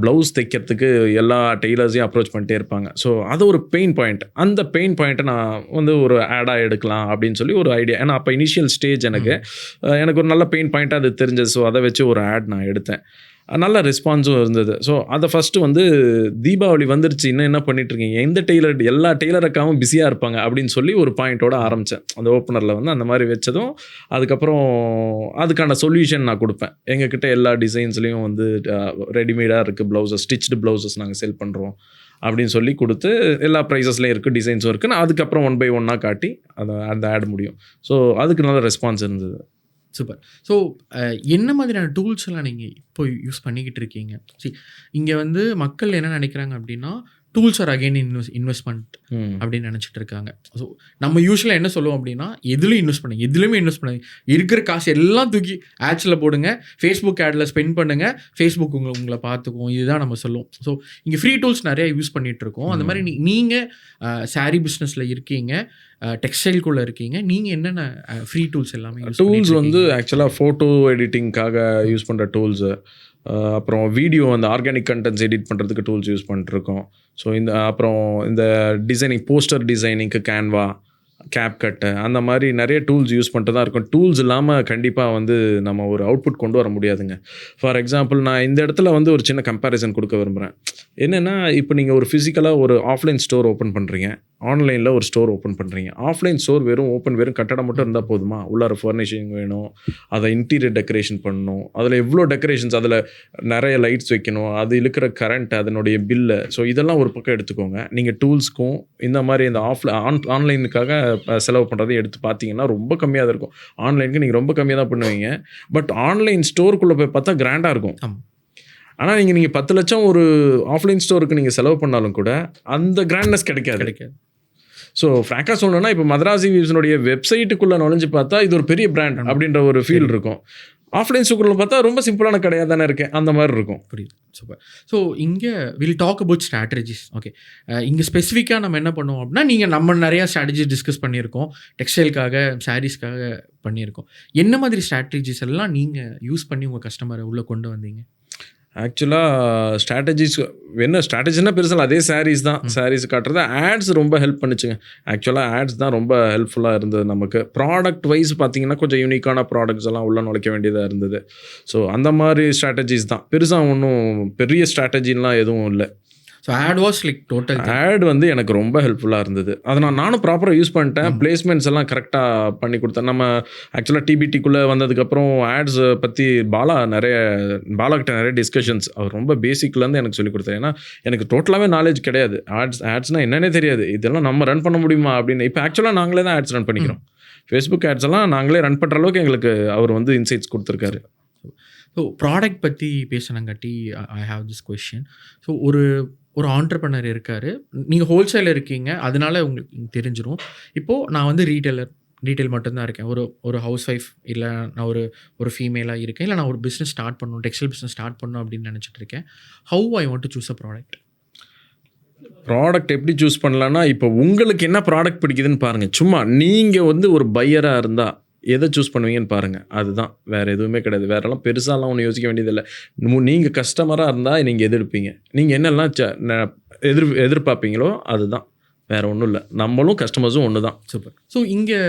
Speaker 2: ப்ளவுஸ் தைக்கிறதுக்கு எல்லா டெய்லர்ஸையும் அப்ரோச் பண்ணிட்டே இருப்பாங்க. ஸோ அது ஒரு பெயின் பாயிண்ட். அந்த பெயின் பாயிண்ட்டை நான் வந்து ஒரு ஆடாக எடுக்கலாம் அப்படின்னு சொல்லி ஒரு ஐடியா. ஏன்னா அப்போ இனிஷியல் ஸ்டேஜ் எனக்கு ஒரு நல்ல பெயின் பாயிண்ட்டாக அது தெரிஞ்சது. ஸோ அதை வச்சு ஒரு ஆட் நான் எடுத்தேன். நல்ல ரெஸ்பான்ஸும் இருந்தது. ஸோ அதை ஃபஸ்ட்டு வந்து தீபாவளி வந்துருச்சு, இன்னும் என்ன பண்ணிகிட்ருக்கீங்க, எந்த டெய்லர் எல்லா டெய்லர் அக்காவும் பிஸியாக இருப்பாங்க அப்படின்னு சொல்லி ஒரு பாயிண்ட்டோட ஆரம்பித்தேன். அந்த ஓப்பனரில் வந்து அந்த மாதிரி வச்சதும் அதுக்கப்புறம் அதுக்கான சொல்யூஷன் நான் கொடுப்பேன். எங்ககிட்ட எல்லா டிசைன்ஸ்லேயும் வந்து ரெடிமேடாக இருக்குது ப்ளவுஸஸ், ஸ்டிச்டு ப்ளவுசஸ் நாங்கள் செல் பண்ணுறோம் அப்படின்னு சொல்லி கொடுத்து எல்லா ப்ரைஸஸ்லேயும் இருக்குது, டிசைன்ஸும் இருக்குது. நான் அதுக்கப்புறம் 1 by 1 காட்டி அந்த ஆட் முடியும். ஸோ அதுக்கு நல்ல ரெஸ்பான்ஸ் இருந்தது.
Speaker 1: சூப்பர். ஸோ என்ன மாதிரியான டூல்ஸ் எல்லாம் நீங்கள் இப்போ யூஸ் பண்ணிக்கிட்டு இருக்கீங்க? இங்கே வந்து மக்கள் என்ன நினைக்கிறாங்க அப்படின்னா, டூல்ஸ் ஆர் அகெயின் இன்வெஸ்ட்மெண்ட் அப்படின்னு நினச்சிட்டு இருக்காங்க. ஸோ நம்ம யூஸ்வலாக என்ன சொல்லுவோம் அப்படின்னா, எதுலையும் இன்வெஸ்ட் பண்ணுங்க, எதுலையுமே இன்வெஸ்ட் பண்ணுங்க, இருக்கிற காசு எல்லாம் தூக்கி ஆட்ஸில் போடுங்க, ஃபேஸ்புக் ஆடில் ஸ்பெண்ட் பண்ணுங்கள், ஃபேஸ்புக் உங்களை பார்த்துக்கும், இதுதான் நம்ம சொல்லுவோம். ஸோ இங்கே ஃப்ரீ டூல்ஸ் நிறைய யூஸ் பண்ணிகிட்டு இருக்கோம். அந்த மாதிரி நீங்கள் சாரீ பிஸ்னஸில் இருக்கீங்க, டெக்ஸ்டைல்குள்ளே இருக்கீங்க, நீங்கள் என்னென்ன ஃப்ரீ டூல்ஸ் எல்லாமே
Speaker 2: டூல்ஸ் வந்து ஆக்சுவலாக ஃபோட்டோ எடிட்டிங்காக யூஸ் பண்ணுற டூல்ஸு, அப்புறம் வீடியோ அந்த ஆர்கானிக் கண்டென்ட்ஸ் எடிட் பண்ணுறதுக்கு டூல்ஸ் யூஸ் பண்ணிட்டுருக்கோம். ஸோ அப்புறம் இந்த டிசைனிங், போஸ்டர் டிசைனிங்க்கு கேன்வா, கேப்கட்டு, அந்த மாதிரி நிறைய டூல்ஸ் யூஸ் பண்ணிட்டு தான் இருக்கும். டூல்ஸ் இல்லாமல் கண்டிப்பாக வந்து நம்ம ஒரு அவுட்புட் கொண்டு வர முடியாதுங்க. ஃபார் எக்ஸாம்பிள் நான் இந்த இடத்துல வந்து ஒரு சின்ன கம்பேரிசன் கொடுக்க விரும்புகிறேன். என்னென்னா, இப்போ நீங்கள் ஒரு ஃபிசிக்கலாக ஒரு ஆஃப்லைன் ஸ்டோர் ஓப்பன் பண்ணுறீங்க, ஆன்லைனில் ஒரு ஸ்டோர் ஓப்பன் பண்ணுறீங்க. ஆஃப்லைன் ஸ்டோர் வெறும் கட்டடம் மட்டும் இருந்தால் போதுமா? உள்ளார ஃபர்னிஷிங் வேணும், அதை இன்டீரியர் டெக்கரேஷன் பண்ணணும், அதில் எவ்வளோ டெக்கரேஷன்ஸ், அதில் நிறைய லைட்ஸ் வைக்கணும், அது இழுக்கிற கரண்ட், அதனுடைய பில்லு. ஸோ இதெல்லாம் ஒரு பக்கம் எடுத்துக்கோங்க. நீங்கள் டூல்ஸ்க்கும் இந்த மாதிரி இந்த ஆன்லைனுக்காக செலவு பண்ணுறதை எடுத்து பார்த்தீங்கன்னா ரொம்ப கம்மியாக தான் இருக்கும். ஆன்லைனுக்கு நீங்கள் ரொம்ப கம்மியாக தான் பண்ணுவீங்க. பட் ஆன்லைன் ஸ்டோருக்குள்ளே போய் பார்த்தா கிராண்டாக இருக்கும். ஆனால் நீங்கள் 10 லட்சம் ஒரு ஆஃப்லைன் ஸ்டோருக்கு நீங்கள் செலவு பண்ணாலும் கூட அந்த கிராண்ட்னஸ் கிடைக்காது. ஸோ ஃப்ராங்காக சொல்லணும்னா, இப்போ மதராசி வீவ்ஸினுடைய வெப்சைட்டுக்குள்ளே நுழைஞ்சு பார்த்தா இது ஒரு பெரிய பிராண்ட் அப்படின்ற ஒரு ஃபீல் இருக்கும். ஆஃப்லைன் ஸ்டோரில் பார்த்தா ரொம்ப சிம்பிளான கடையாக தானே இருக்கேன், அந்த மாதிரி இருக்கும்.
Speaker 1: புரியுது. சூப்பர். ஸோ இங்கே will talk about strategies. Okay, இங்கே ஸ்பெசிஃபிக்காக நம்ம என்ன பண்ணுவோம் அப்படின்னா, நம்ம நிறையா ஸ்ட்ராட்டஜிஸ் டிஸ்கஸ் பண்ணியிருக்கோம், டெக்ஸ்டைலுக்காக, சாரீஸ்க்காக பண்ணியிருக்கோம். என்ன மாதிரி ஸ்ட்ராட்டஜிஸ் எல்லாம் நீங்கள் யூஸ் பண்ணி உங்கள் கஸ்டமரை உள்ளே கொண்டு வந்தீங்க?
Speaker 2: ஆக்சுவலாக ஸ்ட்ராட்டஜினா பெருசாக அதே சாரீஸ் தான். சாரீஸ் காட்டுறது, ஆட்ஸ் ரொம்ப ஹெல்ப் பண்ணுச்சுங்க. ஆக்சுவலாக ஆட்ஸ் தான் ரொம்ப ஹெல்ப்ஃபுல்லாக இருந்தது நமக்கு. ப்ராடக்ட் வைஸ் பார்த்தீங்கன்னா கொஞ்சம் யூனிக்கான ப்ராடக்ட்ஸ் எல்லாம் உள்ளே நுழைக்க வேண்டியதாக இருந்தது. ஸோ அந்த மாதிரி ஸ்ட்ராட்டஜிஸ் தான். பெருசாக ஒன்றும் பெரிய ஸ்ட்ராட்டஜின்லாம் எதுவும் இல்லை.
Speaker 1: So ad was like total
Speaker 2: ad வந்து எனக்கு ரொம்ப ஹெல்ப்ஃபுல்லாக இருந்தது. அதை நானும் ப்ராப்பராக யூஸ் பண்ணிட்டேன். பிளேஸ்மெண்ட்ஸ் எல்லாம் கரெக்டாக பண்ணி கொடுத்தேன். நம்ம ஆக்சுவலாக டிபிடிக்குள்ளே வந்ததுக்கப்புறம் ஆட்ஸ் பற்றி பாலாக்கிட்ட நிறைய டிஸ்கஷன்ஸ், அவர் ரொம்ப பேசிக்லேருந்து எனக்கு சொல்லிக் கொடுத்தாரு. ஏன்னா எனக்கு டோட்டலாகவே நாலேஜ் கிடையாது. ஆட்ஸ்னால் என்னன்னே தெரியாது. இதெல்லாம் நம்ம ரன் பண்ண முடியுமா அப்படின்னு. இப்போ ஆக்சுவலாக நாங்களே தான் ஆட்ஸ் ரன் பண்ணிக்கிறோம். ஃபேஸ்புக் ஆட்ஸ் எல்லாம் நாங்களே ரன் பண்ணுற அளவுக்கு எங்களுக்கு அவர் வந்து இன்சைட்ஸ் கொடுத்துருக்காரு.
Speaker 1: ஸோ ப்ராடக்ட் பற்றி பேசினங்காட்டி I have this question. So ஒரு ஆண்டர்ப்ரனர் இருக்கார், நீங்கள் ஹோல்சேலில் இருக்கீங்க, அதனால உங்களுக்கு தெரிஞ்சிடும். இப்போது நான் வந்து ரீட்டைல் மட்டும்தான் இருக்கேன், ஒரு ஹவுஸ் ஒய்ஃப், இல்லை நான் ஒரு ஃபீமேலாக இருக்கேன், இல்லை நான் ஒரு பிஸ்னஸ் ஸ்டார்ட் பண்ணணும், டெக்ஸ்டைல் பிஸ்னஸ் ஸ்டார்ட் பண்ணணும் அப்படின்னு நினச்சிட்டு இருக்கேன். How I want to choose a
Speaker 2: product எப்படி சூஸ் பண்ணலான்னா, இப்போ உங்களுக்கு என்ன ப்ராடக்ட் பிடிக்குதுன்னு பாருங்கள். சும்மா நீங்கள் வந்து ஒரு பையராக இருந்தால் எதை சூஸ் பண்ணுவீங்கன்னு பாருங்கள். அதுதான், வேறு எதுவுமே கிடையாது. வேறெல்லாம் பெருசாலாம் ஒன்றும் யோசிக்க வேண்டியதில்லை. நீங்கள் கஸ்டமராக இருந்தால் நீங்கள் எதிர்ப்பீங்க, நீங்கள் என்னெல்லாம் எதிர்பார்ப்பீங்களோ அதுதான், வேறு ஒன்றும் இல்லை. நம்மளும் கஸ்டமர்ஸும் ஒன்று தான்.
Speaker 1: சூப்பர். ஸோ இங்கே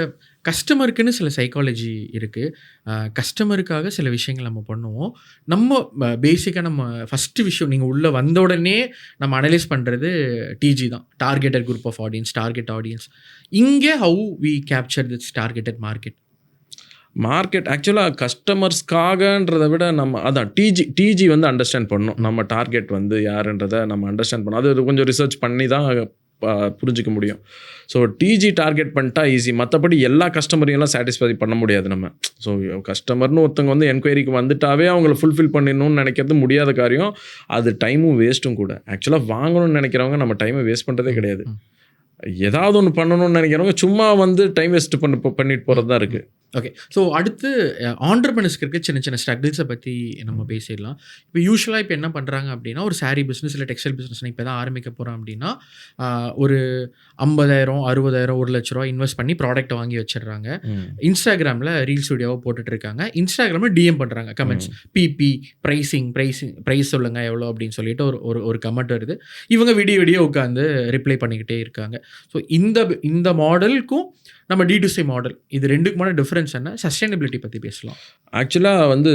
Speaker 1: கஸ்டமருக்குன்னு சில சைக்காலஜி இருக்குது. கஸ்டமருக்காக சில விஷயங்கள் நம்ம பண்ணுவோம். நம்ம பேசிக்காக நம்ம ஃபஸ்ட்டு விஷயம், நீங்கள் உள்ளே வந்த உடனே நம்ம அனலைஸ் பண்ணுறது டிஜி தான், targeted group of audience, target audience. இங்கே how we capture this targeted market ஆக்சுவலாக கஸ்டமர்ஸ்க்காகன்றதை விட நம்ம அதான் டிஜி வந்து அண்டர்ஸ்டாண்ட் பண்ணணும். நம்ம டார்கெட் வந்து யாருன்றதை நம்ம அண்டர்ஸ்டாண்ட் பண்ணணும். அது கொஞ்சம் ரிசர்ச் பண்ணி தான் புரிஞ்சிக்க முடியும். ஸோ டிஜி டார்கெட் பண்ணிட்டா ஈஸி. மற்றபடி எல்லா கஸ்டமரையும் சாட்டிஸ்ஃபை பண்ண முடியாது நம்ம. ஸோ கஸ்டமர்னு ஒருத்தவங்க வந்து என்கொயரிக்கு வந்துட்டாவே அவங்கள ஃபுல்ஃபில் பண்ணிடணும்னு நினைக்கிறது முடியாத காரியம். அது டைமும் வேஸ்ட்டும் கூட. ஆக்சுவலாக வாங்கணும்னு நினைக்கிறவங்க நம்ம டைமை வேஸ்ட் பண்ணுறதே கிடையாது. ஏதாவது ஒன்று பண்ணணும்னு நினைக்கிறவங்க சும்மா வந்து டைம் வேஸ்ட் பண்ணிட்டு போகிறது தான் இருக்குது. ஓகே. ஸோ அடுத்து ஆண்டர்பிரினர்ஸ்க்கு இருக்க சின்ன சின்ன ஸ்ட்ரகிள்ஸை பற்றி நம்ம பேசிடலாம். இப்போ யூசுவலாக இப்போ என்ன பண்ணுறாங்க அப்படின்னா, ஒரு சாரீ பிஸ்னஸ் இல்லை டெக்ஸ்டைல் பிஸ்னஸ் இப்போ தான் ஆரம்பிக்க போகிறோம் அப்படின்னா, ஒரு 50,000 60,000 1,00,000 இன்வெஸ்ட் பண்ணி ப்ராடக்ட்டை வாங்கி வச்சிடுறாங்க. இன்ஸ்டாகிராமில் ரீல்ஸ் வீடியோவாக போட்டுட்ருக்காங்க. இன்ஸ்டாகிராமில் டிஎம் பண்ணுறாங்க கமெண்ட்ஸ், பிபி ப்ரைஸ் சொல்லுங்கள் எவ்வளோ அப்படின்னு சொல்லிட்டு ஒரு கமெண்ட் வருது. இவங்க வீடியோ உட்காந்து ரிப்ளை பண்ணிக்கிட்டே இருக்காங்க. ஸோ இந்த மாடலுக்கும் நம்ம D2C மாடல் இது ரெண்டுக்குமான டிஃப்ரென்ஸ் என்ன? சஸ்டைனபிலிட்டி பற்றி பேசலாம்.
Speaker 2: ஆக்சுவலாக வந்து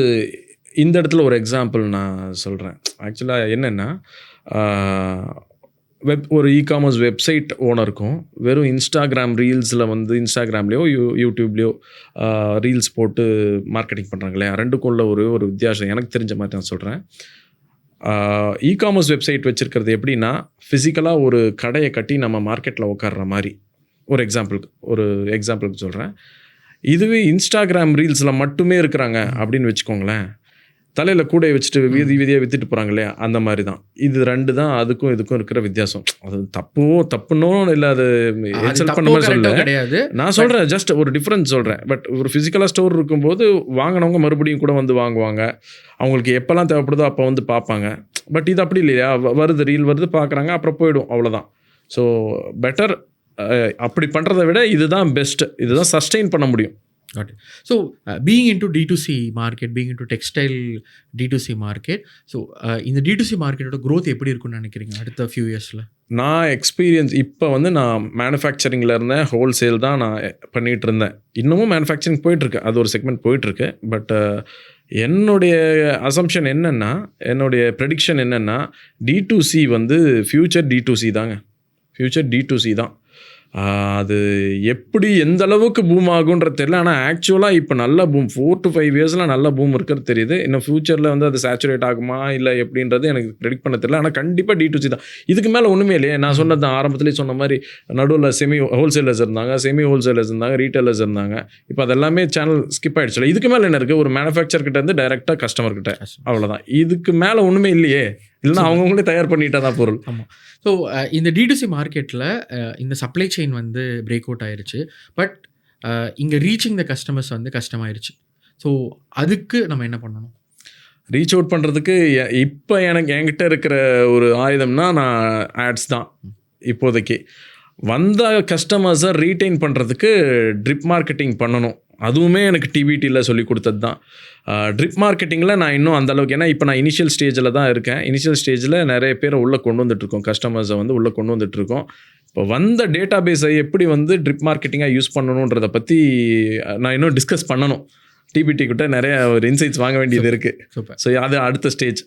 Speaker 2: இந்த இடத்துல ஒரு எக்ஸாம்பிள் நான் சொல்கிறேன். ஆக்சுவலாக என்னென்னா, ஒரு இகாமர்ஸ் வெப்சைட் ஓனருக்கும் வெறும் இன்ஸ்டாகிராம் ரீல்ஸில் வந்து இன்ஸ்டாகிராம்லேயோ யூடியூப்லேயோ ரீல்ஸ் போட்டு மார்க்கெட்டிங் பண்ணுறாங்க இல்லையா, ரெண்டுக்கும் உள்ள ஒரு வித்தியாசம் எனக்கு தெரிஞ்ச மாதிரி நான் சொல்கிறேன். இகாமர்ஸ் வெப்சைட் வச்சுருக்கிறது எப்படின்னா, ஃபிசிக்கலாக ஒரு கடையை கட்டி நம்ம மார்க்கெட்டில் உட்கார்ற மாதிரி. ஒரு எக்ஸாம்பிளுக்கு சொல்கிறேன். இதுவே இன்ஸ்டாகிராம் ரீல்ஸில் மட்டுமே இருக்கிறாங்க அப்படின்னு வச்சுக்கோங்களேன், தலையில் கூடையை வச்சுட்டு வீதியாக விற்றுட்டு போகிறாங்க இல்லையா, அந்த மாதிரி தான். இது ரெண்டு தான் அதுக்கும் இதுக்கும் இருக்கிற வித்தியாசம். அது தப்புன்னோ இல்லை, அது என்சல்ட் பண்ண மாதிரி சொல்ல கிடையாது. நான் சொல்கிறேன், ஜஸ்ட் ஒரு டிஃப்ரென்ஸ் சொல்கிறேன். பட் ஒரு ஃபிசிக்கலாக ஸ்டோர் இருக்கும்போது வாங்கினவங்க மறுபடியும் கூட வந்து வாங்குவாங்க. அவங்களுக்கு எப்போல்லாம் தேவைப்படுதோ அப்போ வந்து பார்ப்பாங்க. பட் இது அப்படி இல்லையா, வருது ரீல் வருது பார்க்குறாங்க, அப்புறம் போயிடும், அவ்வளோதான். ஸோ பெட்டர் அப்படி பண்ணுறதை விட இதுதான் பெஸ்ட்டு, இதுதான் சஸ்டெயின் பண்ண முடியும்.
Speaker 1: Okay. So being into D2C market, being into textile D2C market, so இந்த D2C மார்க்கெட்டோட க்ரோத் எப்படி இருக்குன்னு நினைக்கிறீங்க அடுத்த ஃபியூ இயர்ஸில்?
Speaker 2: நான் எக்ஸ்பீரியன்ஸ் இப்போ வந்து நான் மேனுஃபேக்சரிங்கில் இருந்தேன், ஹோல்சேல் தான் நான் பண்ணிகிட்டு இருந்தேன். இன்னமும் மேனுஃபேக்சரிங் போயிட்டுருக்கு, அது ஒரு செக்மெண்ட் போயிட்டுருக்கு. பட் என்னுடைய அசம்ஷன் என்னென்னா, என்னுடைய ப்ரெடிக்ஷன் என்னென்னா, D2C வந்து ஃப்யூச்சர் D2C தாங்க, ஃப்யூச்சர் D2C தான். அது எப்படி எந்த அளவுக்கு பூம் ஆகுன்றது தெரியல. ஆனால் ஆக்சுவலாக இப்போ நல்ல பூம், 4 to 5 இயர்ஸில் நல்ல பூம் இருக்கிறது தெரியுது. இன்னும் ஃப்யூச்சரில் வந்து அது சேச்சுரேட் ஆகுமா இல்லை எப்படின்றது எனக்கு ப்ரெடிக்ட் பண்ண தெரியல. ஆனால் கண்டிப்பாக D2C தான். இதுக்கு மேலே ஒன்றுமே இல்லையே. நான் சொன்னது தான், ஆரம்பத்துலேயே சொன்ன மாதிரி நடுவில் செமி ஹோல்சேலர்ஸ் இருந்தாங்க, செமி ஹோல்சேலர்ஸ் இருந்தாங்க, ரீட்டைலர்ஸ் இருந்தாங்க. இப்போ அதெல்லாமே சேனல் ஸ்கிப் ஆகிடுச்சு. இதுக்கு மேலே என்ன இருக்குது, ஒரு மேனுஃபேக்சர் கிட்ட இருந்து டைரெக்டாக கஸ்டமர்கிட்ட, அவ்வளோதான். இதுக்கு மேலே ஒன்றுமே இல்லையே, இல்லைன்னா அவங்கவுங்களே தயார் பண்ணிட்டா தான் பொருள்.
Speaker 1: ஆமாம். ஸோ இந்த D2C மார்க்கெட்டில் இந்த சப்ளை செயின் வந்து பிரேக் அவுட் ஆயிடுச்சு. பட் இங்கே ரீச்சிங் த கஸ்டமர்ஸ் வந்து கஷ்டமாயிருச்சு. ஸோ அதுக்கு நம்ம என்ன பண்ணணும்?
Speaker 2: ரீச் அவுட் பண்ணுறதுக்கு இப்போ என்கிட்ட இருக்கிற ஒரு ஆயுதம்னா நான் ஆட்ஸ் தான். இப்போதைக்கு வந்த கஸ்டமர்ஸை ரீட்டைன் பண்ணுறதுக்கு ட்ரிப் மார்க்கெட்டிங் பண்ணணும். அதுவுமே எனக்கு டிபிடியில் சொல்லி கொடுத்தது தான். ட்ரிப் மார்க்கெட்டிங்கில் நான் இன்னும் அந்தளவுக்கு, ஏன்னா இப்போ நான் இனிஷியல் ஸ்டேஜில் தான் இருக்கேன். இனிஷியல் ஸ்டேஜில் நிறைய பேரை உள்ளே கொண்டு வந்துட்டுருக்கோம், கஸ்டமர்ஸை வந்து உள்ளே கொண்டு வந்துட்டுருக்கோம். இப்போ வந்த டேட்டா பேஸை எப்படி வந்து ட்ரிப் மார்க்கெட்டிங்காக யூஸ் பண்ணணுன்றதை பற்றி நான் இன்னும் டிஸ்கஸ் பண்ணணும். டிபிடி கிட்ட நிறைய ஒரு இன்சைட்ஸ் வாங்க வேண்டியது இருக்குது.
Speaker 1: சூப்பர்.
Speaker 2: ஸோ அது அடுத்த ஸ்டேஜ்.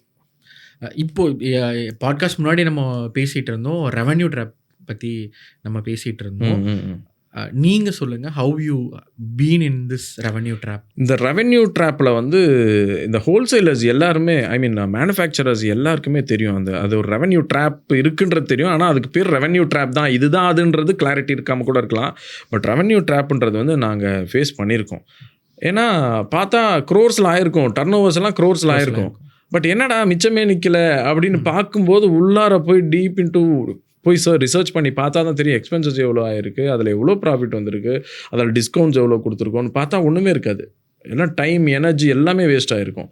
Speaker 1: இப்போது பாட்காஸ்ட் முன்னாடி நம்ம பேசிகிட்டு இருந்தோம், ரெவன்யூ ட்ராப் பற்றி நம்ம பேசிகிட்டு இருந்தோம். நீங்கள் சொல்லுங்கள், how you been in this revenue drop?
Speaker 2: இந்த ரெவன்யூ ட்ராப்பில் வந்து இந்த ஹோல்சேலர்ஸ் எல்லாருமே, ஐ மீன் மேனுஃபேக்சரர்ஸ் எல்லாருக்குமே தெரியும் அது ஒரு ரெவன்யூ ட்ராப் இருக்குன்றது தெரியும். ஆனால் அதுக்கு பேர் ரெவன்யூ ட்ராப் தான், இதுதான் அதுன்றது கிளாரிட்டி இருக்காமல் கூட இருக்கலாம். பட் ரெவன்யூ ட்ராப்ன்றது வந்து நாங்கள் ஃபேஸ் பண்ணியிருக்கோம். ஏன்னா பார்த்தா க்ரோர்ஸில் ஆயிருக்கும், டர்ன் ஓவர்ஸ் எல்லாம் க்ரோர்ஸில் ஆயிருக்கும். பட் என்னடா மிச்சமே நிற்கல அப்படின்னு பார்க்கும்போது உள்ளார போய் டீப் இன்டூ போய் ரிசர்ச் பண்ணி பார்த்தா தான் தெரியும் எக்ஸ்பென்சஸ் எவ்வளோ ஆயிருக்கு, அதில் எவ்வளோ ப்ராஃபிட் வந்திருக்கு, அதில் டிஸ்கவுண்ட்ஸ் எவ்வளோ கொடுத்துருக்கோன்னு பார்த்தா ஒன்றுமே இருக்காது. எல்லாம் டைம், எனர்ஜி எல்லாமே வேஸ்ட் ஆகிருக்கும்.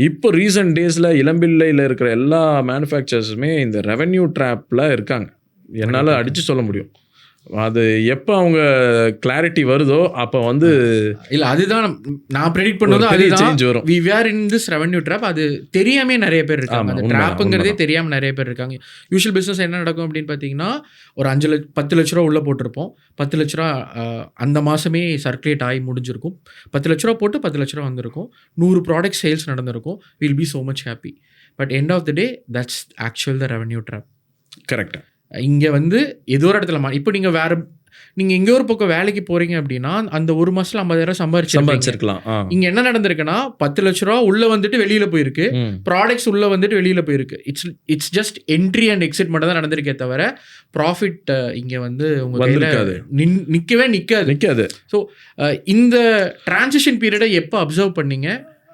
Speaker 2: இப்போ ரீசெண்ட் டேஸில் இளம்பிள்ளையில் இருக்கிற எல்லா மேனுஃபேக்சர்ஸுமே இந்த ரெவன்யூ ட்ராப்பில் இருக்காங்க. என்னால் அடித்து சொல்ல முடியும். அது எப்போ அவங்க கிளாரிட்டி வருதோ அப்போ வந்து
Speaker 1: இல்லை, அதுதான் நான் ப்ரெடிக்ட் பண்ணதும் அதுதான்.
Speaker 2: சேஞ்ச் வரும்.
Speaker 1: We are in this revenue drop. அது தெரியாமே நிறைய பேர் இருக்காங்க. அந்த ட்ராப்புங்கிறதே தெரியாமல் நிறைய பேர் இருக்காங்க. யூஷுவல் பிஸ்னஸ் என்ன நடக்கும் அப்படின்னு பார்த்தீங்கன்னா, ஒரு 10 லட்ச ரூபா உள்ளே போட்டிருப்போம். 10 லட்ச ரூபா அந்த மாதமே சர்க்குலேட் ஆகி முடிஞ்சிருக்கும். 10 லட்ச ரூபா போட்டு 10 லட்ச ரூபா வந்திருக்கும். 100 ப்ராடக்ட் சேல்ஸ் நடந்திருக்கும். Will be so much happy. But end of the day that's actual the revenue drop.
Speaker 2: கரெக்டாக.
Speaker 1: இங்கே வந்து ஏதோ ஒரு இடத்துல இப்போ நீங்கள் எங்கேயோ ஒரு பக்கம் வேலைக்கு போகிறீங்க அப்படின்னா அந்த ஒரு மாதத்தில் 50,000 சம்பாதிச்சிருக்கலாம். இங்கே என்ன நடந்திருக்குன்னா 10 லட்ச ரூபா உள்ளே வந்துட்டு வெளியில் போயிருக்கு, ப்ராடக்ட்ஸ் உள்ளே வந்துட்டு வெளியில் போயிருக்கு. It's just entry and exit மட்டும் தான் நடந்திருக்கே தவிர ப்ராஃபிட் இங்கே வந்து உங்களுக்கு நிற்கவே நிற்காது. ஸோ இந்த டிரான்சிஷன் பீரியடை எப்போ அப்சர்வ் பண்ணீங்க?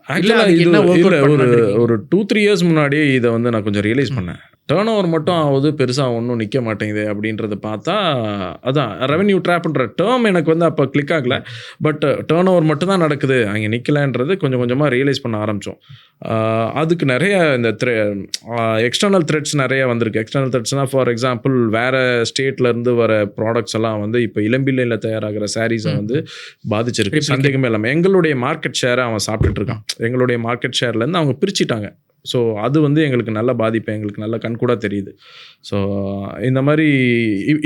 Speaker 2: ஆக்சுவலாக ஒரு 2-3 இயர்ஸ் முன்னாடி இதை வந்து நான் கொஞ்சம் ரியலைஸ் பண்ணேன். டர்ன் ஓவர் மட்டும் ஆகுது, பெருசாக ஒன்றும் நிற்க மாட்டேங்குது அப்படின்றத பார்த்தா அதான் ரெவென்யூ ட்ராப்ன்ற டேர்ம் எனக்கு வந்து அப்போ கிளிக் ஆகலை. பட் டர்ன் ஓவர் மட்டும் தான் நடக்குது, அங்கே நிற்கலன்றது கொஞ்சம் கொஞ்சமாக ரியலைஸ் பண்ண ஆரம்பித்தோம். அதுக்கு நிறைய இந்த எக்ஸ்டர்னல் த்ரெட்ஸ் நிறைய வந்திருக்கு. எக்ஸ்டர்னல் த்ரெட்ஸ்னால் ஃபார் எக்ஸாம்பிள் வேறு ஸ்டேட்லேருந்து வர ப்ராடக்ட்ஸ் எல்லாம் வந்து இப்போ இளம்பிள்ளையில் தயாராகிற சாரீஸை வந்து பாதிச்சிருக்கு, சந்தேகமே இல்லாமல். எங்களுடைய மார்க்கெட் ஷேரை அவன் சாப்பிட்டுட்டு இருக்கான். எங்களுடைய மார்க்கெட் ஷேர்லேருந்து அவங்க பிரிச்சுட்டாங்க. ஸோ அது வந்து எங்களுக்கு நல்ல பாதிப்பு, எங்களுக்கு நல்ல கண்கூடாக தெரியுது. ஸோ இந்த மாதிரி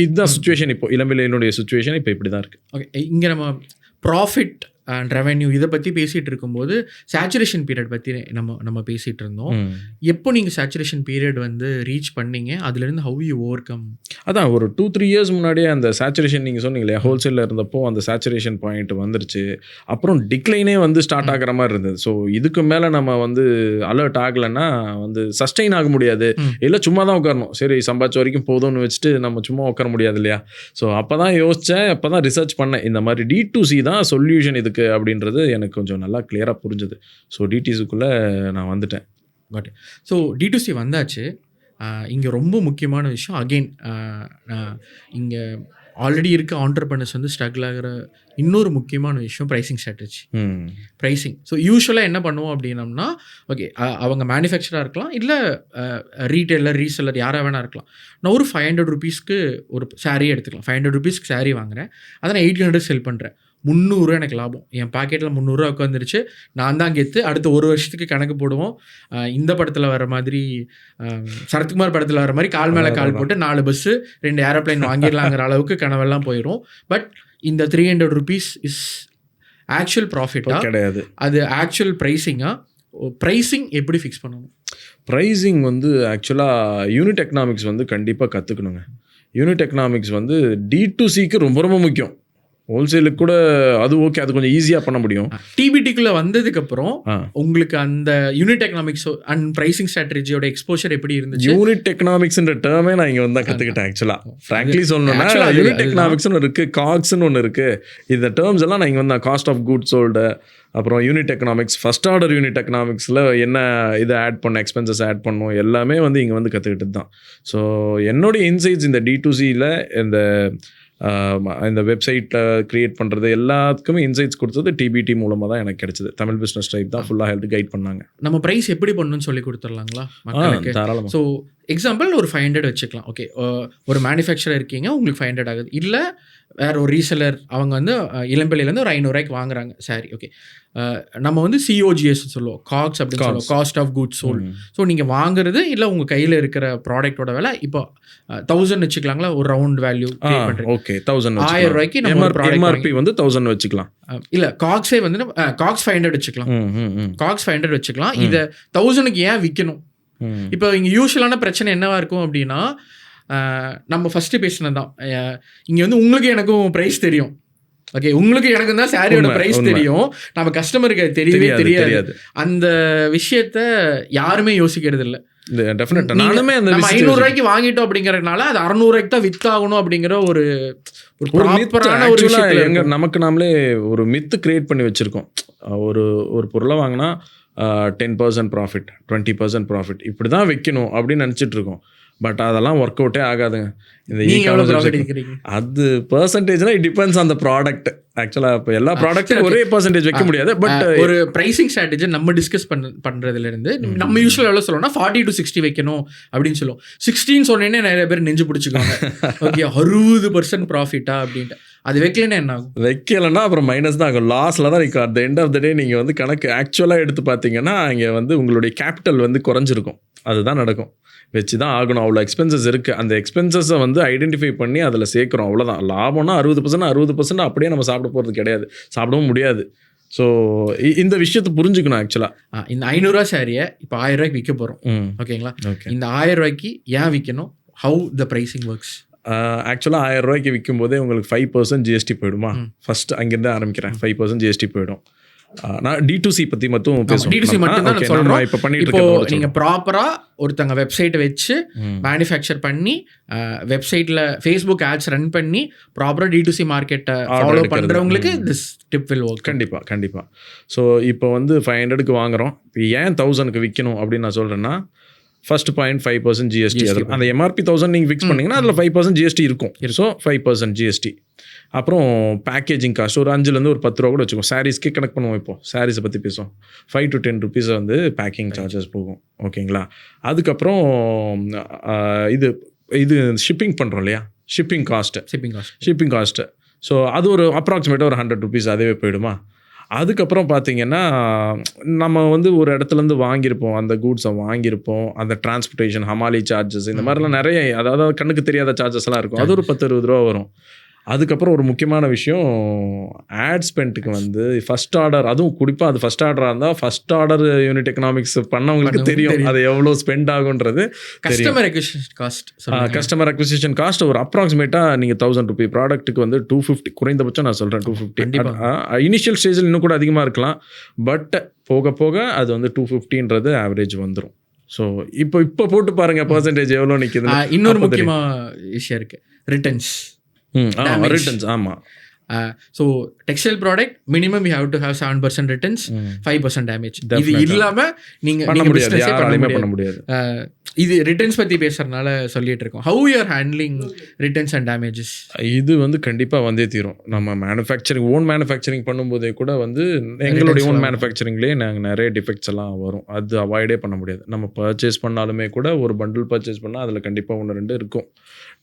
Speaker 2: இதுதான் சுச்சுவேஷன். இப்போ இளம்பிள்ளையினுடைய சுச்சுவேஷன் இப்போ இப்படி தான் இருக்குது.
Speaker 1: ஓகே, இங்கே நம்ம ப்ராஃபிட் அண்ட் ரெவென்யூ இதை பற்றி பேசிகிட்டு இருக்கும்போது சேச்சுரேஷன் பீரியட் பற்றி நம்ம பேசிகிட்டு இருந்தோம். எப்போ நீங்கள் சேச்சுரேஷன் பீரியட் வந்து ரீச் பண்ணீங்க, அதுலேருந்து ஹவ் யூ ஓவர் கம்?
Speaker 2: அதான் ஒரு 2-3 இயர்ஸ் முன்னாடியே அந்த சேச்சுரேஷன் நீங்கள் சொன்னீங்களே, ஹோல்சேலில் இருந்தப்போ அந்த சேச்சுரேஷன் பாயிண்ட் வந்துருச்சு. அப்புறம் டிக்ளைனே வந்து ஸ்டார்ட் ஆகிற மாதிரி இருந்தது. ஸோ இதுக்கு மேலே நம்ம வந்து அலர்ட் ஆகலைன்னா வந்து சஸ்டெயின் ஆக முடியாது. இல்லை சும்மா தான் உட்காரணும், சரி சம்பாதிச்ச வரைக்கும் போதும்னு வச்சுட்டு நம்ம சும்மா உட்கார முடியாது இல்லையா. ஸோ அப்போ தான் யோசித்தேன், அப்போ தான் ரிசர்ச் பண்ணேன், இந்த மாதிரி D2C தான் சொல்யூஷன் இதுக்கு அப்படின்றது எனக்கு கொஞ்சம் நல்லா கிளியராக புரிஞ்சுது. ஸோ டிடிசிக்குள்ளே நான் வந்துட்டேன்.
Speaker 1: பட் ஸோ D2C வந்தாச்சு. இங்கே ரொம்ப முக்கியமான விஷயம் அகெயின், இங்கே ஆல்ரெடி இருக்க ஆண்டர்பிரனர்ஸ் வந்து ஸ்ட்ரகிள் ஆகிற இன்னொரு முக்கியமான விஷயம் ப்ரைசிங் ஸ்ட்ராட்டஜி. ப்ரைசிங். ஸோ யூஸ்வலாக என்ன பண்ணுவோம் அப்படின்னம்னா, ஓகே அவங்க மேனுஃபேக்சராக இருக்கலாம், இல்லை ரீட்டெயிலர் ரீசெல்லர் யாராக வேணா இருக்கலாம். நான் ஒரு 500 rupeesக்கு ஒரு சாரீ எடுத்துக்கலாம். 500 rupeesக்கு சாரீ வாங்குறேன், அதை நான் 800 செல் பண்ணுறேன். 300 எனக்கு லாபம். என் பாக்கெட்டில் 300 உட்காந்துருச்சு. நான் தான் கெத்து. அடுத்த ஒரு வருஷத்துக்கு கணக்கு போடுவோம். இந்த படத்தில் வர மாதிரி, சரத்குமார் படத்தில் வர மாதிரி கால் மேலே கால் போட்டு 4 பஸ்ஸு 2 ஏரோப்ளைன் வாங்கிடலாங்கிற அளவுக்கு கனவெல்லாம் போயிடும். பட் இந்த 300 rupees இஸ் ஆக்சுவல் ப்ராஃபிட்டா
Speaker 2: கிடையாது,
Speaker 1: அது ஆக்சுவல் ப்ரைஸிங்கா? ப்ரைஸிங் எப்படி ஃபிக்ஸ் பண்ணணும்?
Speaker 2: ப்ரைஸிங் வந்து ஆக்சுவலாக யூனிட் எக்கனாமிக்ஸ் வந்து கண்டிப்பாக கற்றுக்கணுங்க. யூனிட் எக்கனாமிக்ஸ் வந்து D2Cக்கு ரொம்ப ரொம்ப முக்கியம். ஹோல்சேலுக்கு கூட அது ஓகே, அது கொஞ்சம் ஈஸியாக பண்ண முடியும்.
Speaker 1: டிபிடிக்குள்ளே வந்ததுக்கப்புறம் உங்களுக்கு அந்த யூனிட் எக்கனாமிக்ஸ் அண்ட் ப்ரைசிங் ஸ்ட்ராட்டஜியோட எக்ஸ்போஷர் எப்படி இருந்துச்சு?
Speaker 2: யூனிட் எக்கனாமிக்ஸ்ன்ற டேர்மே நான் இங்கே வந்து தான் கற்றுக்கிட்டேன். ஆக்சுவலாக ஃப்ராங்க்லி சொல்லணும்னா யூனிட் எக்கனாமிக்ஸ்னு இருக்குது, காக்ஸ்ன்னு ஒன்று இருக்குது. இந்த டேர்ம்ஸ் எல்லாம் நான் இங்கே வந்து காஸ்ட் ஆஃப் குட்ஸ் சோல்டு, அப்புறம் unit economics, first order unit எக்கனாமிக்ஸில் என்ன இதை ஆட் பண்ண, எக்ஸ்பென்சஸ் ஆட் பண்ணணும், எல்லாமே வந்து இங்கே வந்து கற்றுக்கிட்டு தான். ஸோ என்னுடைய இன்சைட்ஸ் இந்த D2Cயில் இந்த வெப்சைட்டில் க்ரியேட் பண்ணுறது எல்லாத்துக்குமே இன்சைட்ஸ் கொடுத்தது டிபிடி மூலமாக தான் எனக்கு கிடைச்சது. தமிழ் பிஸ்னஸ் டைப் தான் ஃபுல்லாக ஹெல்த் கைட் பண்ணாங்க.
Speaker 1: நம்ம ப்ரைஸ் எப்படி பண்ணணும்னு சொல்லி கொடுத்துடலாங்களா மக்களுக்கு?
Speaker 2: தாராளமாக.
Speaker 1: ஸோ எக்ஸாம்பிள் ஒரு 500 வச்சுக்கலாம். ஓகே, ஒரு மேனுஃபேக்சரர் இருக்கீங்க, உங்களுக்கு 500 ஆகுது. இல்லை வேறு ஒரு ரீசெலர் அவங்க வந்து இளம்பிள்ளையிலேருந்து ஒரு 500 ரூபாய்க்கு வாங்குறாங்க சாரி. ஓகே, நம்ம வந்து COGS சொல்லுவோம், காக்ஸ் அப்படின்னு சொல்லுவோம், cost of goods sold. So நீங்கள் வாங்குறது இல்லை உங்கள் கையில் இருக்கிற ப்ராடக்டோட விலை இப்போ 1000 வச்சுக்கலாங்களா, ஒரு ரவுண்ட் வேல்யூ பே பண்ணுறேன்.
Speaker 2: ஓகே, 1000
Speaker 1: 1000 ரூபாய்க்கு நம்ம
Speaker 2: MRP வந்து 1000 வச்சுக்கலாம்.
Speaker 1: இல்லை காக்ஸே வந்து காக்ஸ் 500 வச்சுக்கலாம். காக்ஸ் 500 வச்சுக்கலாம். இதை 1000க்கு ஏன் விற்கணும்? இப்போ இங்கே யூஸ்வலான பிரச்சனை என்னவா இருக்கும் அப்படின்னா, நம்ம ஃபஸ்ட்டு பேசினதான், இங்கே வந்து உங்களுக்கு எனக்கும் ப்ரைஸ் தெரியும். ஓகே, உங்களுக்கு எனக்கு தான் சாரியோட ப்ரைஸ் தெரியும், நம்ம கஸ்டமருக்கு தெரியவே தெரியாது. அந்த விஷயத்த யாருமே யோசிக்கிறது இல்லை.
Speaker 2: நானுமே அந்த
Speaker 1: 500 ரூபாய்க்கு வாங்கிட்டோம் அப்படிங்கறதுனால அது 600 ரூபாய்க்கு தான் வித்தாகணும் அப்படிங்கிற ஒரு ப்ராப்பரான ஒரு விஷயத்துல
Speaker 2: நமக்கு நாமளே ஒரு மித்து கிரியேட் பண்ணி வச்சிருக்கோம். ஒரு பொருளை வாங்கினா 10% ப்ராஃபிட், 20% ப்ராஃபிட், இப்படி தான் வைக்கணும் அப்படின்னு நினச்சிட்டு இருக்கோம். பட் அதெல்லாம் ஒர்க் அவுட்டே ஆகாதுங்க. அது பர்சன்டேஜ்னா it depends on the product. ஆக்சுவலாக இப்போ எல்லா ப்ராடக்ட்டும் ஒரே பர்சன்டேஜ் வைக்க முடியாது. பட்
Speaker 1: ஒரு ப்ரைசிங் ஸ்ட்ராட்டஜி நம்ம டிஸ்கஸ் பண்ணுறதுலேருந்து நம்ம யூஸ்வலாக எவ்வளோ சொல்லணும்னா 40 to 60 வைக்கணும் அப்படின்னு சொல்லுவோம். 16 சொன்னேன்னே நிறைய பேர் நெஞ்சு பிடிச்சிக்கோங்க. ஓகே, 60% ப்ராஃபிட்டா அப்படின்ட்டு. அது வைக்கலன்னா என்ன ஆகும்?
Speaker 2: வைக்கலைன்னா அப்புறம் மைனஸ் தான் ஆகும், லாஸில் தான் இருக்கும். At the end of the day நீங்கள் வந்து கணக்கு ஆக்சுவலாக எடுத்து பார்த்தீங்கன்னா இங்கே வந்து உங்களுடைய கேபிட்டல் வந்து குறைஞ்சிருக்கும். அதுதான் நடக்கும். வச்சு தான் ஆகணும். அவ்வளோ எக்ஸ்பென்சஸ் இருக்குது. அந்த எக்ஸ்பென்சஸை வந்து ஐடென்டிஃபை பண்ணி அதில் சேர்க்குறோம், அவ்வளோதான். லாபம்னா 60% அப்படியே நம்ம சாப்பிட போகிறது கிடையாது, சாப்பிடவும் முடியாது. ஸோ இந்த விஷயத்தை புரிஞ்சுக்கணும். ஆக்சுவலாக
Speaker 1: இந்த 500 ரூபா சாரியை இப்போ 1000 ரூபாய்க்கு விற்க போகிறோம். ஓகேங்களா? இந்த 1000 ரூபாய்க்கு ஏன் விற்கணும்? How the pricing works?
Speaker 2: ஆக்சுவலாக 1000 ரூபாய்க்கு விற்கும் போதே உங்களுக்கு 5% GST போயிடுமா? ஃபர்ஸ்ட் அங்கேருந்து ஆரம்பிக்கிறேன். 5% GST போயிடும். நான் D2C பற்றி மட்டும் பேசுவேன்.
Speaker 1: D2C மட்டும் தான் சொல்கிறோம்.
Speaker 2: இப்போ பண்ணிட்டு
Speaker 1: இப்போ நீங்கள் ப்ராப்பராக ஒருத்தங்க வெப்சைட்டை வச்சு மேனுஃபேக்சர் பண்ணி வெப்சைட்டில் ஃபேஸ்புக் ஆட்ஸ் ரன் பண்ணி ப்ராப்பராக D2C மார்க்கெட்டை ஃபாலோ பண்ணுறவங்களுக்கு திஸ் டிப் வில் ஒர்க்.
Speaker 2: கண்டிப்பாக. ஸோ இப்போ வந்து 500க்கு வாங்குகிறோம். இப்போ ஏன் 1000க்கு விற்கணும் அப்படின்னு நான் சொல்கிறேன்னா, ஃபர்ஸ்ட் பாயிண்ட் 5% ஜிஎஸ்டி.
Speaker 1: GST
Speaker 2: அதில் அந்த எம்ஆர்பி 1000 நீங்கள் ஃபிக்ஸ் பண்ணிங்கன்னா அதில் 5% ஜிஎஸ்டி இருக்கும். So 5% GST. அப்புறம் பேக்கேஜிங் காஸ்ட் ஒரு 5லேருந்து ஒரு 10 ரூபா கூட வச்சுக்கோம். சாரீஸ்க்கே கனெக்ட் பண்ணுவோம். இப்போ சாரீஸை பற்றி பேசுவோம். 5 to 10 rupees வந்து பேக்கிங் சார்ஜஸ் போகும். ஓகேங்களா? அதுக்கப்புறம் இது ஷிப்பிங் பண்ணுறோம் இல்லையா, ஷிப்பிங் காஸ்ட்டு. ஸோ அது ஒரு அப்ராக்சிமேட்டாக ஒரு 100 rupees அதுவே போயிடுமா? அதுக்கப்புறம் பார்த்தீங்கன்னா நம்ம வந்து ஒரு இடத்துலேருந்து வாங்கியிருப்போம், அந்த கூட்ஸை வாங்கியிருப்போம், அந்த டிரான்ஸ்போர்ட்டேஷன், ஹமாலி சார்ஜஸ், இந்த மாதிரிலாம் நிறைய, அதாவது கண்ணுக்கு தெரியாத சார்ஜஸ்லாம் இருக்கும். அது ஒரு 10-20 ரூபா வரும். அதுக்கப்புறம் ஒரு முக்கியமான விஷயம், ஆட் ஸ்பெண்ட்டுக்கு வந்து ஃபஸ்ட் ஆர்டர், அதுவும் குறிப்பாக அது ஃபஸ்ட் ஆர்டராக இருந்தால் ஃபஸ்ட் ஆர்டர் யூனிட் எக்கனாமிக்ஸ் பண்ணவங்களுக்கு தெரியும் அது எவ்வளோ ஸ்பெண்ட் ஆகுன்றது.
Speaker 1: கஸ்டமர்
Speaker 2: அக்விசிஷன் காஸ்ட் ஒரு அப்ராக்சிமேட்டாக நீங்கள் 1000 rupee ப்ராடக்ட்டுக்கு வந்து 250 குறைந்தபட்சம் நான் சொல்கிறேன். 250 இனிஷியல் ஸ்டேஜில் இன்னும் கூட அதிகமாக இருக்கலாம். பட் போக போக அது வந்து 250ன்றது ஆவரேஜ் வந்துடும். ஸோ இப்போ போட்டு பாருங்கள் பர்சன்டேஜ் எவ்வளோ நிற்கிது.
Speaker 1: இன்னொரு முக்கியமான விஷயம் இருக்குது, ரிட்டர்ன்ஸ்.
Speaker 2: ரிட்டர்ன்ஸ். ஆமாம்.
Speaker 1: So textile product minimum you have to have 7% returns, 5% damage. இது இல்லாமல் நீங்கள் பண்ண முடியாது. இது ரிட்டர்ன்ஸ் பற்றி பேசுறதுனால சொல்லிட்டு இருக்கோம். How you are handling returns and damages?
Speaker 2: இது வந்து கண்டிப்பாக வந்தே தீரும். நம்ம ஓன் மேனுஃபேக்சரிங் பண்ணும்போதே கூட வந்து எங்களுடைய ஓன் மேனுஃபேக்சரிங்லேயே நாங்கள் நிறைய டிஃபெக்ட்ஸ் எல்லாம் வரும். அது அவாய்டே பண்ண முடியாது. நம்ம பர்ச்சேஸ் பண்ணாலுமே கூட ஒரு பண்டில் பர்ச்சேஸ் பண்ணால் அதில் கண்டிப்பாக 1-2 இருக்கும்.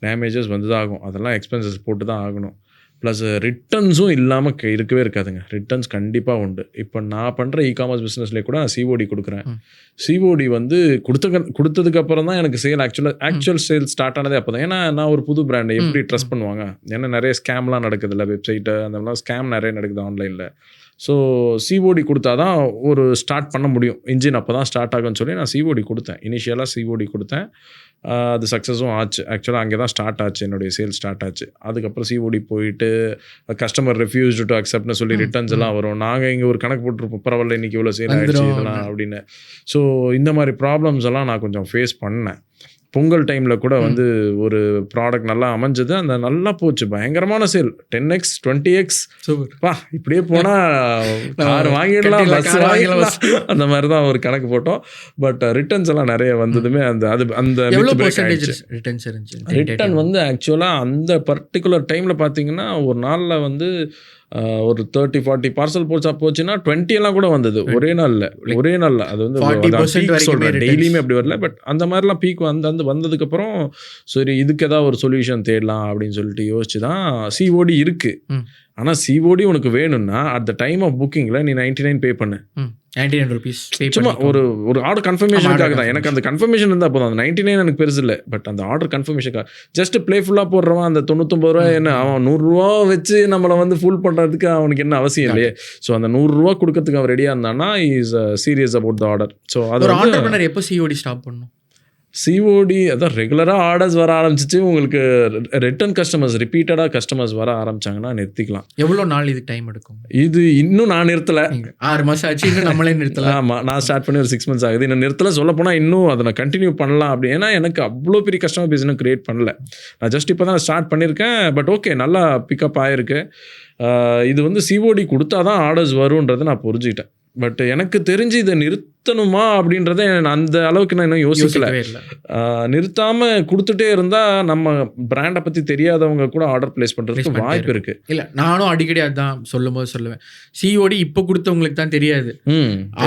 Speaker 2: டேமேஜஸ் வந்து தான் ஆகும். அதெல்லாம் எக்ஸ்பென்சஸ் போட்டு தான் ஆகணும். ப்ளஸ் ரிட்டர்ன்ஸும் இல்லாமல் இருக்கவே இருக்காதுங்க. ரிட்டர்ன்ஸ் கண்டிப்பாக உண்டு. இப்போ நான் பண்ணுற இகாமர்ஸ் பிஸ்னஸ்லேயே கூட சிஓடி கொடுக்குறேன். சிஓடி வந்து கொடுத்ததுக்கப்புறம் தான் எனக்கு ஆக்சுவல் சேல் ஸ்டார்ட் ஆனதே அப்போ தான். ஏன்னா நான் ஒரு புது பிராண்டை எப்படி ட்ரஸ்ட் பண்ணுவாங்க? ஏன்னா நிறைய ஸ்கேம்லாம் நடக்குதுல்ல, வெப்சைட்டு அந்த மாதிரிலாம் ஸ்கேம் நிறைய நடக்குது ஆன்லைனில். ஸோ சிஓடி கொடுத்தா தான் ஒரு ஸ்டார்ட் பண்ண முடியும். இன்ஜின் அப்போ தான் ஸ்டார்ட் ஆகும்னு சொல்லி நான் சிஓடி கொடுத்தேன். இனிஷியலாக சிஓடி கொடுத்தேன். அது சக்ஸஸும் ஆச்சு. ஆக்சுவலாக அங்கே தான் ஸ்டார்ட் ஆச்சு, என்னுடைய சேல் ஸ்டார்ட் ஆச்சு. அதுக்கப்புறம் சிஓடி போயிட்டு கஸ்டமர் ரெஃப்யூஸ்டு டு அக்செப்ட்னு சொல்லி ரிட்டர்ன்ஸ் எல்லாம் வரும். நாங்கள் இங்கே ஒரு கணக்கு போட்டுருப்போம், பரவாயில்ல இன்றைக்கி இவ்வளோ சேல் ஆகிடுச்சு இதெல்லாம் அப்படின்னு. ஸோ இந்த மாதிரி ப்ராப்ளம்ஸ் எல்லாம் நான் கொஞ்சம் ஃபேஸ் பண்ணேன். பொங்கல் டைமில் கூட வந்து ஒரு ப்ராடக்ட் நல்லா அமைஞ்சது, அந்த நல்லா போச்சு, பயங்கரமான சேல், 10x 20x. பா இப்படியே போனால் கார் வாங்கிடலாம், பஸ் வாங்கிடலாம், அந்த மாதிரி தான் ஒரு கணக்கு போட்டோம். பட் ரிட்டர்ன்ஸ் எல்லாம் நிறைய வந்ததுமே அந்த ரிட்டர்ன் வந்து ஆக்சுவலாக அந்த பர்டிகுலர் டைமில் பார்த்தீங்கன்னா ஒரு நாளில் வந்து ஒரு 30-40 பார்சல் போச்சுன்னா 20 எல்லாம் கூட வந்தது ஒரே நாளில். அது வந்து சொல்கிறேன், டெய்லியுமே அப்படி வரல. பட் அந்த மாதிரிலாம் பீக் வந்ததுக்கப்புறம் சரி இதுக்கு ஏதாவது ஒரு சொல்யூஷன் தேடலாம் அப்படின்னு சொல்லிட்டு யோசிச்சு தான் சிஓடி இருக்குது. ஆனால் சிஓடி உனக்கு வேணும்னா அட் த டைம் ஆஃப் புக்கிங்கில் நீ 99 பே பண்ணு.
Speaker 1: 99 rupees
Speaker 2: சும்மா ஒரு ஆர்டர் கன்ஃபர்மேஷனுக்காக தான். எனக்கு அந்த கன்ஃபர்மேஷன் இருந்தால் போதும். அந்த 99 எனக்கு பெருசு இல்லை. பட் அந்த ஆர்டர் கன்ஃபர்மேஷனுக்காக ஜஸ்ட் பிளேஃபுல்லாக போடுறவன் அந்த 99 ரூபா என்ன அவன் 100 ரூபா வச்சு நம்மளை வந்து ஃபுல் பண்ணுறதுக்கு அவனுக்கு என்ன அவசியம் இல்லையே. ஸோ அந்த 100 ரூபா கொடுக்கறதுக்கு அவன் ரெடியாக இருந்தானா is serious about the order. So அது
Speaker 1: ஆண்டர்பிரனர் எப்போ சிஓடி ஸ்டாப் பண்ணும்?
Speaker 2: சிஓடி அதான் ரெகுலராக ஆர்டர்ஸ் வர ஆரம்பிச்சிச்சு. உங்களுக்கு ரிட்டர்ன் கஸ்டமர்ஸ், ரிப்பீட்டடாக கஸ்டமர்ஸ் வர ஆரம்பிச்சாங்கன்னா நிறுத்திக்கலாம்.
Speaker 1: எவ்வளோ நாள் இதுக்கு டைம் எடுக்கும்?
Speaker 2: இது இன்னும் நான் நிறுத்தலை.
Speaker 1: 6 மாதம் ஆச்சு, இன்னும் நம்மளே நிறுத்தலை.
Speaker 2: ஆமாம், நான் ஸ்டார்ட் பண்ணி ஒரு 6 months ஆகுது. இன்னும் நிறுத்தலை. சொல்ல போனால் இன்னும் அதை நான் கண்டினியூ பண்ணலாம் அப்படி. ஏன்னா எனக்கு அவ்வளோ பெரிய கஸ்டமர் பேஸ் இன்னும் க்ரியேட் பண்ணல. நான் ஜஸ்ட் இப்போ தான் ஸ்டார்ட் பண்ணியிருக்கேன். பட் ஓகே, நல்லா பிக்கப் ஆகிருக்கு. இது வந்து சிஓடி கொடுத்தா தான் ஆர்டர்ஸ் வரும்ன்றதை நான் புரிஞ்சுக்கிட்டேன். பட் எனக்கு தெரிஞ்சு இதை நிறுத்தணுமா அப்படின்றத அந்த அளவுக்கு நான் இன்னும் யோசிக்கல. நிறுத்தாமல் கொடுத்துட்டே இருந்தால் நம்ம பிராண்டை பற்றி தெரியாதவங்க கூட ஆர்டர் பிளேஸ் பண்ணுறதுக்கு வாய்ப்பு இருக்குது.
Speaker 1: இல்லை, நானும் அடிக்கடி அதுதான் சொல்லுவேன். சிஓடி இப்போ கொடுத்தவங்களுக்கு தான் தெரியாது.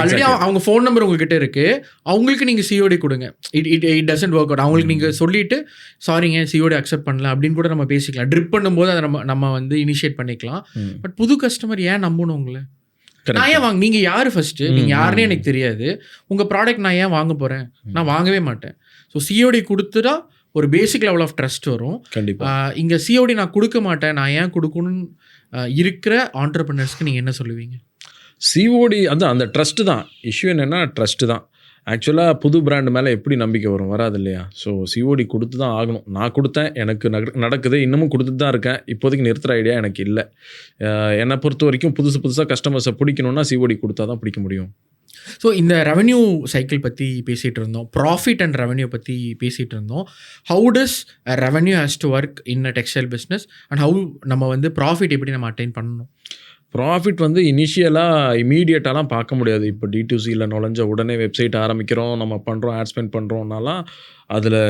Speaker 1: ஆல்ரெடி அவங்க ஃபோன் நம்பர் உங்ககிட்ட இருக்குது, அவங்களுக்கு நீங்கள் சிஓடி கொடுங்க. It doesn't work out. அவங்களுக்கு நீங்கள் சொல்லிவிட்டு சாரிங்க சிஓடி அக்செப்ட் பண்ணல அப்படின்னு கூட நம்ம பேசிக்கலாம். ட்ரிப் பண்ணும்போது அதை நம்ம வந்து இனிஷியேட் பண்ணிக்கலாம். பட் புது கஸ்டமர் ஏன் நம்பணும் உங்களை? நான் ஏன் நீங்கள் யார் ஃபஸ்ட்டு, நீங்கள் யாருன்னே எனக்கு தெரியாது. உங்கள் ப்ராடக்ட் நான் ஏன் வாங்க போகிறேன்? நான் வாங்கவே மாட்டேன். ஸோ சிஓடி கொடுத்துட்டா ஒரு பேசிக் லெவல் ஆஃப் ட்ரஸ்ட் வரும். கண்டிப்பாக இங்கே சிஓடி நான் கொடுக்க மாட்டேன், நான் ஏன் கொடுக்கணும்னு இருக்கிற ஆண்டர்பிரினர்ஸ்க்கு நீங்கள் என்ன சொல்லுவீங்க?
Speaker 2: சிஓடி அந்த ட்ரஸ்ட்டு தான் இஷ்யூ. என்னென்னா ட்ரஸ்ட்டு தான். ஆக்சுவலாக புது பிராண்டு மேலே எப்படி நம்பிக்கை வரும்? வராது இல்லையா? ஸோ சிஓடி கொடுத்து தான் ஆகணும். நான் கொடுத்தேன், எனக்கு நடக்குது, இன்னமும் கொடுத்துட்டு தான் இருக்கேன். இப்போதைக்கு நிறுத்துகிற ஐடியா எனக்கு இல்லை. என்னை பொறுத்த வரைக்கும் புதுசாக கஸ்டமர்ஸை பிடிக்கணும்னா சிஓடி கொடுத்தா தான் பிடிக்க முடியும்.
Speaker 1: ஸோ இந்த ரெவன்யூ சைக்கிள் பற்றி பேசிகிட்டு இருந்தோம், ப்ராஃபிட் அண்ட் ரெவன்யூ பற்றி பேசிகிட்டு இருந்தோம். How does revenue has to work in a textile business and how நம்ம வந்து ப்ராஃபிட் எப்படி நம்ம அட்டைன் பண்ணணும்?
Speaker 2: ப்ராஃபிட் வந்து இனிஷியலாக இமீடியட்டாலாம் பார்க்க முடியாது. இப்போ D2Cல நுழைஞ்ச உடனே வெப்சைட் ஆரம்பிக்கிறோம், நம்ம பண்ணுறோம், ஆட் ஸ்பெண்ட் பண்ணுறோம்னாலாம் அதில்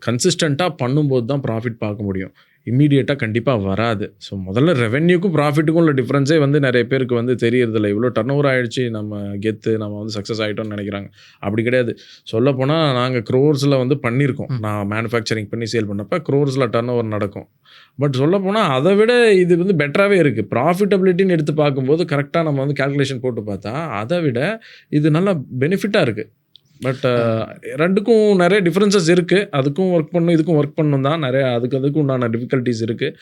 Speaker 2: கன்சிஸ்டண்ட்டாக பண்ணும்போது தான் ப்ராஃபிட் பார்க்க முடியும். இம்மீடியட்டாக கண்டிப்பாக வராது. ஸோ முதல்ல ரெவென்யூக்கும் ப்ராஃபிட்டுக்கும் உள்ள டிஃப்ரென்ஸே வந்து நிறைய பேருக்கு வந்து தெரியறதில்ல. இவ்வளோ டர்ன் ஓவர் ஆகிடுச்சு, நம்ம கெத்து, நம்ம வந்து சக்ஸஸ் ஆகிட்டோம்னு நினைக்கிறாங்க. அப்படி கிடையாது. சொல்லப்போனால் நாங்கள் க்ரோர்ஸில் வந்து பண்ணியிருக்கோம். நான் மேனுஃபேக்சரிங் பண்ணி சேல் பண்ணப்போ க்ரோர்ஸில் டர்ன் ஓவர் நடக்கும். பட் சொல்லப்போனால் அதை விட இது வந்து பெட்டராகவே இருக்குது. ப்ராஃபிட்டபிலிட்டின்னு எடுத்து பார்க்கும்போது கரெக்டாக நம்ம வந்து கால்குலேஷன் போட்டு பார்த்தா அதை விட இது நல்லா பெனிஃபிட்டாக இருக்குது. பட் ரெண்டுக்கும் நிறைய டிஃப்ரென்சஸ் இருக்குது. அதுக்கும் ஒர்க் பண்ணணும், இதுக்கும் ஒர்க் பண்ணணும் தான். நிறைய அதுக்கும் உண்டான டிஃபிகல்ட்டிஸ் இருக்குது.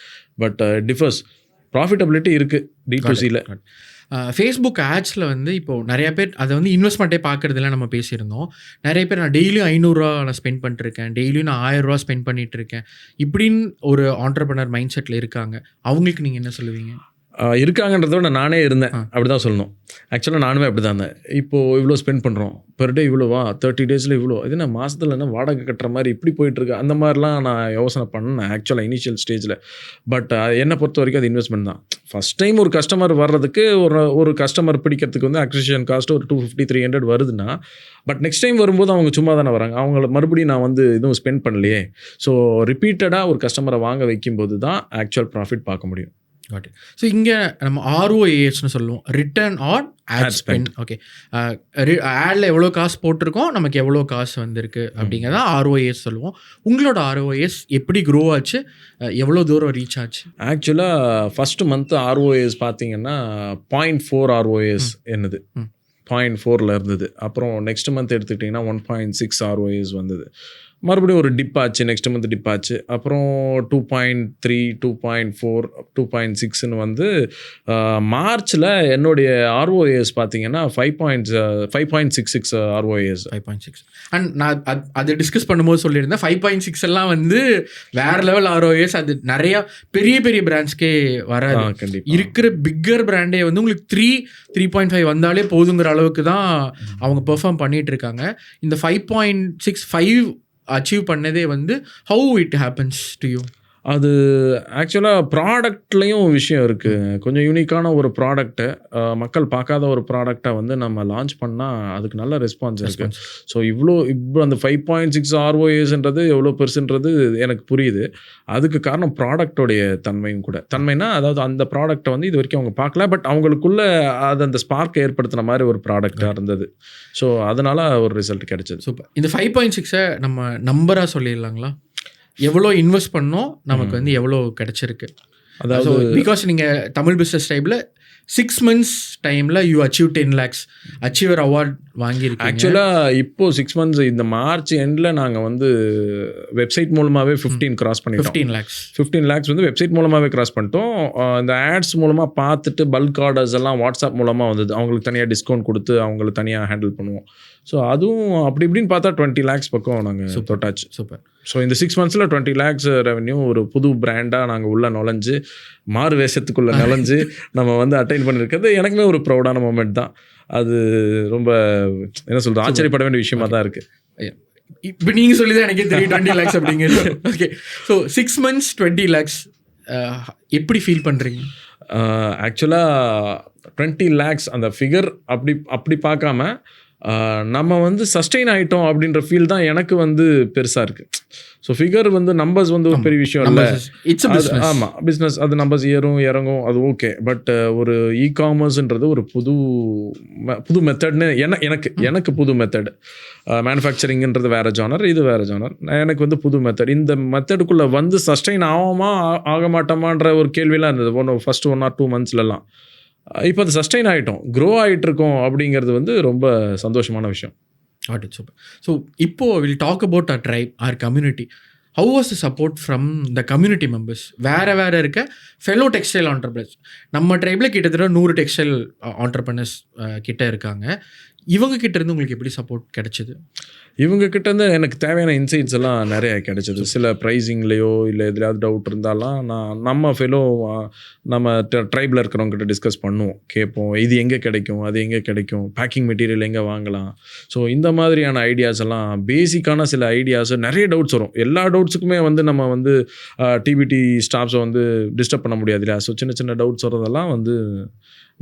Speaker 2: பட் டிஃபர்ஸ் ப்ராஃபிட்டபிலிட்டி இருக்குது D2Cல.
Speaker 1: ஃபேஸ்புக் ஆட்ஸில் வந்து இப்போது நிறைய பேர் அதை வந்து இன்வெஸ்ட்மெண்ட்டே பார்க்குறதுல நம்ம பேசியிருந்தோம். நிறைய பேர் நான் டெய்லியும் ₹500 நான் ஸ்பெண்ட் பண்ணிட்டுருக்கேன், டெய்லியும் நான் ₹1000 ஸ்பெண்ட் பண்ணிகிட்ருக்கேன் இப்படின்னு ஒரு ஆண்டர்ப்ரனர் மைண்ட் செட்டில் இருக்காங்க. அவங்களுக்கு நீங்கள் என்ன சொல்லுவீங்க?
Speaker 2: இருக்காங்கன்றத விட நானே இருந்தேன், அப்படி தான் சொல்லணும். ஆக்சுவலாக நானுமே அப்படி தான் இருந்தேன். இப்போது இவ்வளோ ஸ்பெண்ட் பண்ணுறோம், பெர் டே இவ்வளோவா, 30 டேஸில் இவ்வளோ, இது என்ன மாதத்தில் என்ன வாடகை கட்டுற மாதிரி இப்படி போயிட்டுருக்கு, அந்த மாதிரிலாம் நான் யோசனை பண்ணேன் ஆக்சுவலாக இனிஷியல் ஸ்டேஜில். பட் என்னை பொறுத்த வரைக்கும் அது இன்வெஸ்ட்மெண்ட் தான். ஃபஸ்ட் டைம் ஒரு கஸ்டமர் வர்றதுக்கு ஒரு கஸ்டமர் பிடிக்கிறதுக்கு வந்து அக்விசிஷன் காஸ்ட் ஒரு 250-300 வருதுன்னா, பட் நெக்ஸ்ட் டைம் வரும்போது அவங்க சும்மா தானே வராங்க, அவங்கள மறுபடியும் நான் வந்து எதுவும் ஸ்பெண்ட் பண்ணலையே. ஸோ ரிப்பீட்டடாக ஒரு கஸ்டமரை வாங்க வைக்கும்போது தான் ஆக்சுவல் ப்ராஃபிட் பார்க்க முடியும்.
Speaker 1: ஸோ இங்கே நம்ம ROASன்னு சொல்லுவோம், return on ad spend. Okay, ஆடில் எவ்வளோ காசு போட்டிருக்கோம், நமக்கு எவ்வளோ காசு வந்திருக்கு அப்படிங்கிறதான் ROAS சொல்லுவோம். உங்களோட ROAS எப்படி க்ரோ ஆச்சு, எவ்வளோ தூரம் ரீச் ஆச்சு?
Speaker 2: ஆக்சுவலாக ஃபஸ்ட்டு மந்த்து ROAS பார்த்தீங்கன்னா 0.4 ROAS என்னது 0.4ல் இருந்தது. அப்புறம் நெக்ஸ்ட் மந்த் எடுத்துக்கிட்டிங்கன்னா 1.6 ROAS வந்தது. மறுபடியும் ஒரு டிப் ஆச்சு, நெக்ஸ்ட் மந்த் டிப் ஆச்சு. அப்புறம் 2.3, 2.4, 2.6ன்னு வந்து மார்ச்சில் என்னுடைய ROAS பார்த்தீங்கன்னா 5.66 ROAS.
Speaker 1: 5.6. அண்ட் நான் அதை டிஸ்கஸ் பண்ணும்போது சொல்லியிருந்தேன் 5.6 எல்லாம் வந்து வேறு லெவல் ROAS. அது நிறையா பெரிய பெரிய பிராண்ட்ஸ்க்கே வராது.
Speaker 2: கண்டிப்பாக
Speaker 1: இருக்கிற பிக்கர் பிராண்டே வந்து உங்களுக்கு 3.5 வந்தாலே போதுங்கிற அளவுக்கு தான் அவங்க பெர்ஃபார்ம் பண்ணிகிட்டு இருக்காங்க. இந்த 5.65 அச்சீவ் பண்ணதே வந்து how it happens to you?
Speaker 2: அது ஆக்சுவலாக ப்ராடக்ட்லேயும் விஷயம் இருக்குது. கொஞ்சம் யூனிக்கான ஒரு ப்ராடக்ட்டு, மக்கள் பார்க்காத ஒரு ப்ராடக்டை வந்து நம்ம லான்ச் பண்ணால் அதுக்கு நல்ல ரெஸ்பான்ஸ் இருக்குது. ஸோ இப்போ அந்த 5.6 ROASன்றது எவ்வளோ பெருசுன்றது எனக்கு புரியுது. அதுக்கு காரணம் ப்ராடக்டோடைய தன்மையும் கூட. தன்மைனா அதாவது அந்த ப்ராடக்டை வந்து இது வரைக்கும் அவங்க பார்க்கல, பட் அவங்களுக்குள்ள அது அந்த ஸ்பார்க்கை ஏற்படுத்தின மாதிரி ஒரு ப்ராடக்டாக இருந்தது. ஸோ அதனால் ஒரு ரிசல்ட் கிடைச்சது.
Speaker 1: சூப்பர். இந்த 5.6 நம்ம நம்பராக சொல்லிடலாங்களா? எவ்வளோ இன்வெஸ்ட் பண்ணோம், நமக்கு வந்து எவ்வளோ கிடைச்சிருக்கு? அதாவது பிகாஸ் நீங்கள் தமிழ் பிஸ்னஸ் டைமில் 6 months டைமில் you achieve 10 lakhs achiever award வாங்கியிருக்கீங்க.
Speaker 2: ஆக்சுவலாக இப்போது 6 months இந்த மார்ச் எண்டில் நாங்கள் வந்து வெப்சைட் மூலமாகவே 15 கிராஸ் பண்ணிட்டோம். 15 lakhs வந்து வெப்சைட் மூலமாகவே கிராஸ் பண்ணிட்டோம். இந்த ஆட்ஸ் மூலமாக பார்த்துட்டு பல்க் ஆர்டர்ஸ் எல்லாம் வாட்ஸ்அப் மூலமாக வந்தது. அவங்களுக்கு தனியாக டிஸ்கவுண்ட் கொடுத்து அவங்களை தனியாக ஹேண்டில் பண்ணுவோம். ஸோ அதுவும் அப்படி இப்படின்னு பார்த்தா 20 lakhs பக்கம் நாங்கள் தொட்டாச்சு.
Speaker 1: சூப்பர்.
Speaker 2: ஸோ இந்த 6 monthsல 20 lakhs ரெவென்யூ ஒரு புது பிராண்டாக நாங்கள் உள்ளே நுழைஞ்சு மாறு வேஷத்துக்குள்ளே நுழைஞ்சு நம்ம வந்து அட்டைன் பண்ணியிருக்கிறது எனக்குமே ஒரு ப்ரௌடான மூமெண்ட் தான். அது ரொம்ப என்ன சொல்கிறது, ஆச்சரியப்பட வேண்டிய விஷயமா தான் இருக்குது.
Speaker 1: இப்போ நீங்கள் சொல்லி தான் எனக்கே தெரியும் 20 lakhs அப்படிங்கிறது. ஓகே, ஸோ 6 months 20 lakhs எப்படி ஃபீல் பண்ணுறீங்க?
Speaker 2: ஆக்சுவலாக 20 lakhs அந்த ஃபிகர் அப்படி பார்க்காம நம்ம வந்து சஸ்டெயின் ஆகிட்டோம் அப்படின்ற ஃபீல் தான் எனக்கு வந்து பெருசாக இருக்குது. ஸோ ஃபிகர் வந்து நம்பர்ஸ் வந்து ஒரு பெரிய விஷயம் இல்லை. ஆமாம், பிஸ்னஸ் அது நம்பர்ஸ் ஏறும் இறங்கும், அது ஓகே. பட் ஒரு காமர்ஸ்ன்றது ஒரு புது மெத்தட்னு எனக்கு புது மெத்தட். மேனுஃபேக்சரிங்கிறது வேறு ஜானர், இது வேறு ஜானர். எனக்கு வந்து புது மெத்தட். இந்த மெத்தடுக்குள்ளே வந்து சஸ்டெயின் ஆகுமா ஆக மாட்டோமான்ற ஒரு கேள்வியெலாம் இருந்தது ஃபஸ்ட்டு 1 or 2 monthsலலாம். இப்போ அது சஸ்டெயின் ஆகிட்டோம், க்ரோ ஆகிட்டுருக்கோம் அப்படிங்கிறது வந்து ரொம்ப சந்தோஷமான விஷயம்.
Speaker 1: சூப்பர். ஸோ இப்போது will talk about our tribe, our community. How was the support from the community members? வேறு இருக்க ஃபெலோ டெக்ஸ்டைல் ஆண்டர்பிரனர்ஸ் நம்ம ட்ரைபில் கிட்டத்தட்ட 100 டெக்ஸ்டைல் ஆண்டர்பிரனர்ஸ் கிட்ட இருக்காங்க. இவங்க கிட்ட இருந்து உங்களுக்கு எப்படி சப்போர்ட் கிடைச்சது?
Speaker 2: இவங்க கிட்டேருந்து எனக்கு தேவையான இன்சைட்ஸ் எல்லாம் நிறைய கிடைச்சது. சில ப்ரைஸிங்லேயோ இல்லை எதுலையாவது டவுட் இருந்தாலாம் நம்ம நம்ம ட்ரைபில் இருக்கிறவங்ககிட்ட டிஸ்கஸ் பண்ணுவோம், கேட்போம். இது எங்கே கிடைக்கும், அது எங்கே கிடைக்கும், பேக்கிங் மெட்டீரியல் எங்கே வாங்கலாம். ஸோ இந்த மாதிரியான ஐடியாஸ் எல்லாம், பேசிக்கான சில ஐடியாஸ், நிறைய டவுட்ஸ் வரும். எல்லா டவுட்ஸுக்குமே வந்து நம்ம வந்து டிபிடி ஸ்டாஃப்ஸை வந்து டிஸ்டர்ப் பண்ண முடியாது இல்லையா. ஸோ சின்ன சின்ன டவுட்ஸ் வரதெல்லாம் வந்து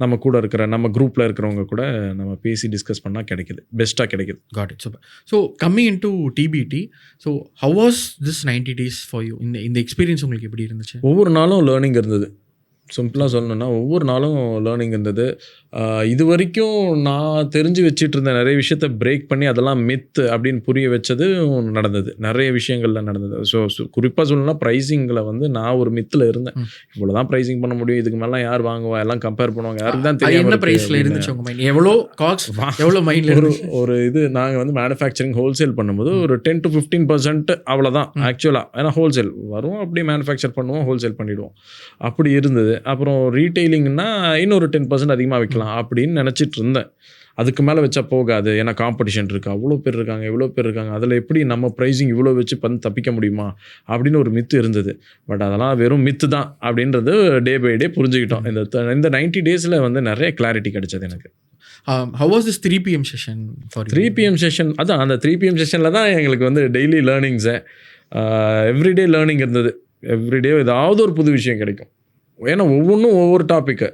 Speaker 2: நம்ம கூட இருக்கிற நம்ம குரூப்பில் இருக்கிறவங்க கூட நம்ம பேசி டிஸ்கஸ் பண்ணால் கிடைக்குது, பெஸ்ட்டாக கிடைக்குது.
Speaker 1: Got it, super. So coming in to DBT, so how was this 90 days for you? இந்த எக்ஸ்பீரியன்ஸ் உங்களுக்கு எப்படி இருந்துச்சு?
Speaker 2: ஒவ்வொரு நாளும் லேர்னிங் இருந்தது. சிம்பிளாக சொல்லணுன்னா ஒவ்வொரு நாளும் லேர்னிங் இருந்தது. இது வரைக்கும் நான் தெரிஞ்சு வச்சுட்டு இருந்த நிறைய விஷயத்த பிரேக் பண்ணி அதெல்லாம் மித் அப்படின்னு புரிய வச்சது நடந்தது. நிறைய விஷயங்கள்ல நடந்தது. ஸோ குறிப்பாக சொல்லணும்னா ப்ரைஸிங்கில் வந்து நான் ஒரு மித்தில் இருந்தேன். இவ்வளோ தான் ப்ரைஸிங் பண்ண முடியும், இதுக்கு மேலே யார் வாங்குவா, எல்லாம் கம்பேர் பண்ணுவாங்க, யாருக்கு தான் தெரியும்.
Speaker 1: என்ன ப்ரைஸில் இருந்துச்சு உங்கள் மைண்ட்? எவ்வளோ காஸ்ட், எவ்வளோ மைண்டில்
Speaker 2: ஒரு இது நாங்கள் வந்து மேனுஃபேக்சரிங் ஹோல்சேல் பண்ணும்போது ஒரு 10 to 15% அவ்வளோதான் ஆக்சுவலாக. ஏன்னா ஹோல்சேல் வரும், அப்படியே மேனுஃபேக்சர் பண்ணுவோம், ஹோல்சேல் பண்ணிவிடுவோம், அப்படி இருந்தது. அப்புறம் ரீட்டெயிலிங்னா இன்னொரு 10% அதிகமாக வைக்கலாம் அப்படின்னு நினச்சிட்டு இருந்தேன். அதுக்கு மேலே வச்சா போகாது, ஏன்னா காம்படிஷன் இருக்குது, அவ்வளோ பேர் இருக்காங்க, இவ்வளோ பேர் இருக்காங்க, அதில் எப்படி நம்ம ப்ரைஸிங் இவ்வளோ வச்சு தப்பிக்க முடியுமா அப்படின்னு ஒரு மித்து இருந்தது. பட் அதெல்லாம் வெறும் மித்து தான் அப்படின்றது டே பை டே புரிஞ்சுக்கிட்டோம். இந்த 90 days வந்து நிறைய கிளாரிட்டி கிடைச்சது எனக்கு.
Speaker 1: How was this 3 PM session for you?
Speaker 2: 3 PM session, அதான் அந்த 3 PM செஷனில் தான் எங்களுக்கு வந்து டெய்லி லேர்னிங்ஸு, எவ்ரிடே லேர்னிங் இருந்தது. எவ்ரிடே ஏதாவது ஒரு புது விஷயம் கிடைக்கும். ஏன்னா ஒவ்வொன்றும் ஒவ்வொரு டாப்பிக்கு.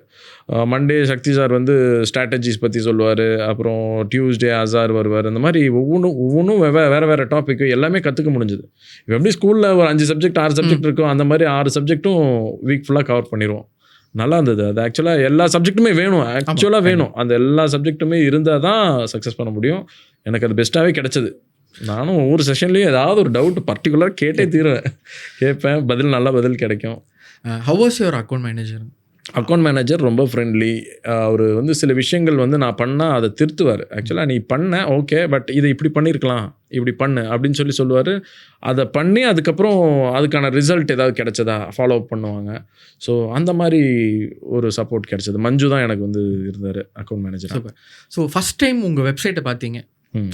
Speaker 2: மண்டே சக்தி சார் வந்து ஸ்ட்ராட்டஜிஸ் பற்றி சொல்லுவார், அப்புறம் டியூஸ்டே அசார் வருவார். அந்த மாதிரி ஒவ்வொன்றும் வேறு டாப்பிக்கு எல்லாமே கற்றுக்க முடிஞ்சுது. இப்போ எப்படி ஸ்கூலில் ஒரு 5 சப்ஜெக்ட் 6 சப்ஜெக்ட் இருக்கும், அந்த மாதிரி 6 சப்ஜெக்ட்டும் வீக் ஃபுல்லாக கவர் பண்ணிடுவோம். நல்லா இருந்தது. அது ஆக்சுவலாக எல்லா சப்ஜெக்ட்டுமே வேணும், ஆக்சுவலாக வேணும். அந்த எல்லா சப்ஜெக்ட்டுமே இருந்தால் தான் சக்ஸஸ் பண்ண முடியும். எனக்கு அது பெஸ்ட்டாகவே கிடச்சிது. நானும் ஒவ்வொரு செஷன்லேயும் ஏதாவது ஒரு டவுட் பர்டிகுலராக கேட்டே தீருவேன், கேட்பேன், நல்ல பதில் கிடைக்கும்.
Speaker 1: How was your account manager?
Speaker 2: Account manager ரொம்ப ஃப்ரெண்ட்லி. அவர் வந்து சில விஷயங்கள் வந்து நான் பண்ணால் அதை திருத்துவார். ஆக்சுவலாக நீ பண்ண ஓகே, பட் இதை இப்படி பண்ணியிருக்கலாம், இப்படி பண்ணு அப்படின்னு சொல்லுவார். அதை பண்ணி அதுக்கப்புறம் அதுக்கான ரிசல்ட் ஏதாவது கிடைச்சதா ஃபாலோ அப் பண்ணுவாங்க. ஸோ அந்த மாதிரி ஒரு சப்போர்ட் கிடைச்சது. மஞ்சு தான் எனக்கு வந்து இருந்தார் account manager.
Speaker 1: Super. So first time உங்கள் வெப்சைட்டை பார்த்தீங்க,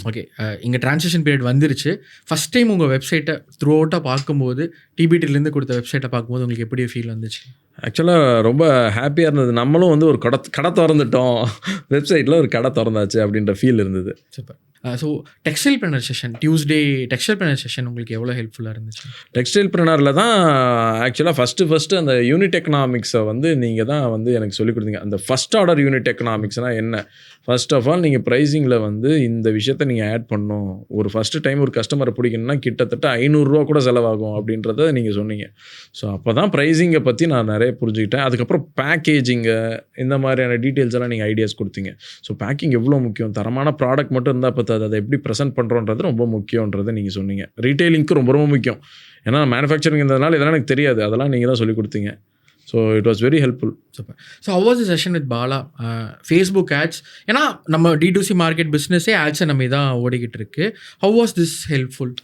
Speaker 1: ஓகே, இங்கே ட்ரான்சிஷன் பீரியட் வந்துருச்சு. ஃபஸ்ட் டைம் உங்கள் வெப்சைட்டை த்ரூ அவுட்டாக பார்க்கும்போது, டிபிடிலேருந்து கொடுத்த வெப்சைட்டை பார்க்கும்போது உங்களுக்கு எப்படி ஃபீல் வந்துச்சு?
Speaker 2: ஆக்சுவலாக ரொம்ப ஹாப்பியாக இருந்தது. நம்மளும் வந்து ஒரு கடை திறந்துட்டோம், வெப்சைட்டில் ஒரு கடை திறந்தாச்சு அப்படின்ற ஃபீல் இருந்தது.
Speaker 1: Super. So textilepreneur session, Tuesday textilepreneur session உங்களுக்கு எவ்வளோ ஹெல்ப்ஃபுல்லாக இருந்துச்சு?
Speaker 2: டெக்ஸ்டைல் ப்ரனரில் தான் ஆக்சுவலாக ஃபஸ்ட்டு அந்த யூனிட் எக்கனாமிக்ஸை வந்து நீங்கள் தான் வந்து எனக்கு சொல்லிக் கொடுத்தீங்க. அந்த ஃபஸ்ட் ஆர்டர் யூனிட் எக்கனாமிக்ஸ்னால் என்ன? ஃபர்ஸ்ட் ஆஃப் ஆல் நீங்கள் ப்ரைஸிங்கில் வந்து இந்த விஷயத்தை நீங்கள் ஆட் பண்ணணும். ஒரு ஃபஸ்ட்டு டைம் ஒரு கஸ்டமரை பிடிக்கணும்னா கிட்டத்தட்ட 500 ரூபா கூட செலவாகும் அப்படின்றத நீங்கள் சொன்னீங்க. ஸோ அப்போ தான் ப்ரைஸிங்கை பற்றி நான் நிறைய புரிஞ்சுக்கிட்டேன். அதுக்கப்புறம் பேக்கேஜிங்கு, இந்த மாதிரியான டீட்டெயில்ஸ் எல்லாம் நீங்கள் ஐடியாஸ் கொடுத்தீங்க. ஸோ பேக்கிங் எவ்வளோ முக்கியம், தரமான ப்ராடக்ட் மட்டும் இருந்தால் பத்தாது, அதை எப்படி ப்ரெசென்ட் பண்ணுறோன்றது ரொம்ப முக்கியன்றதை நீங்கள் சொன்னீங்க. ரீட்டெயிலிங்க்கு ரொம்ப ரொம்ப முக்கியம். ஏன்னா மேனுஃபேக்சரிங் இருந்ததுனால இதெல்லாம் எனக்கு தெரியாது, அதெல்லாம் நீங்கள் தான் சொல்லிக் கொடுத்தீங்க. So it was very helpful.
Speaker 1: Super. So how was the session with Bala? Facebook ads, ஏன்னா நம்ம D2C மார்க்கெட் பிஸ்னஸே ஆட்ஸை நம்ம தான் ஓடிக்கிட்டு இருக்கு. How was this helpful?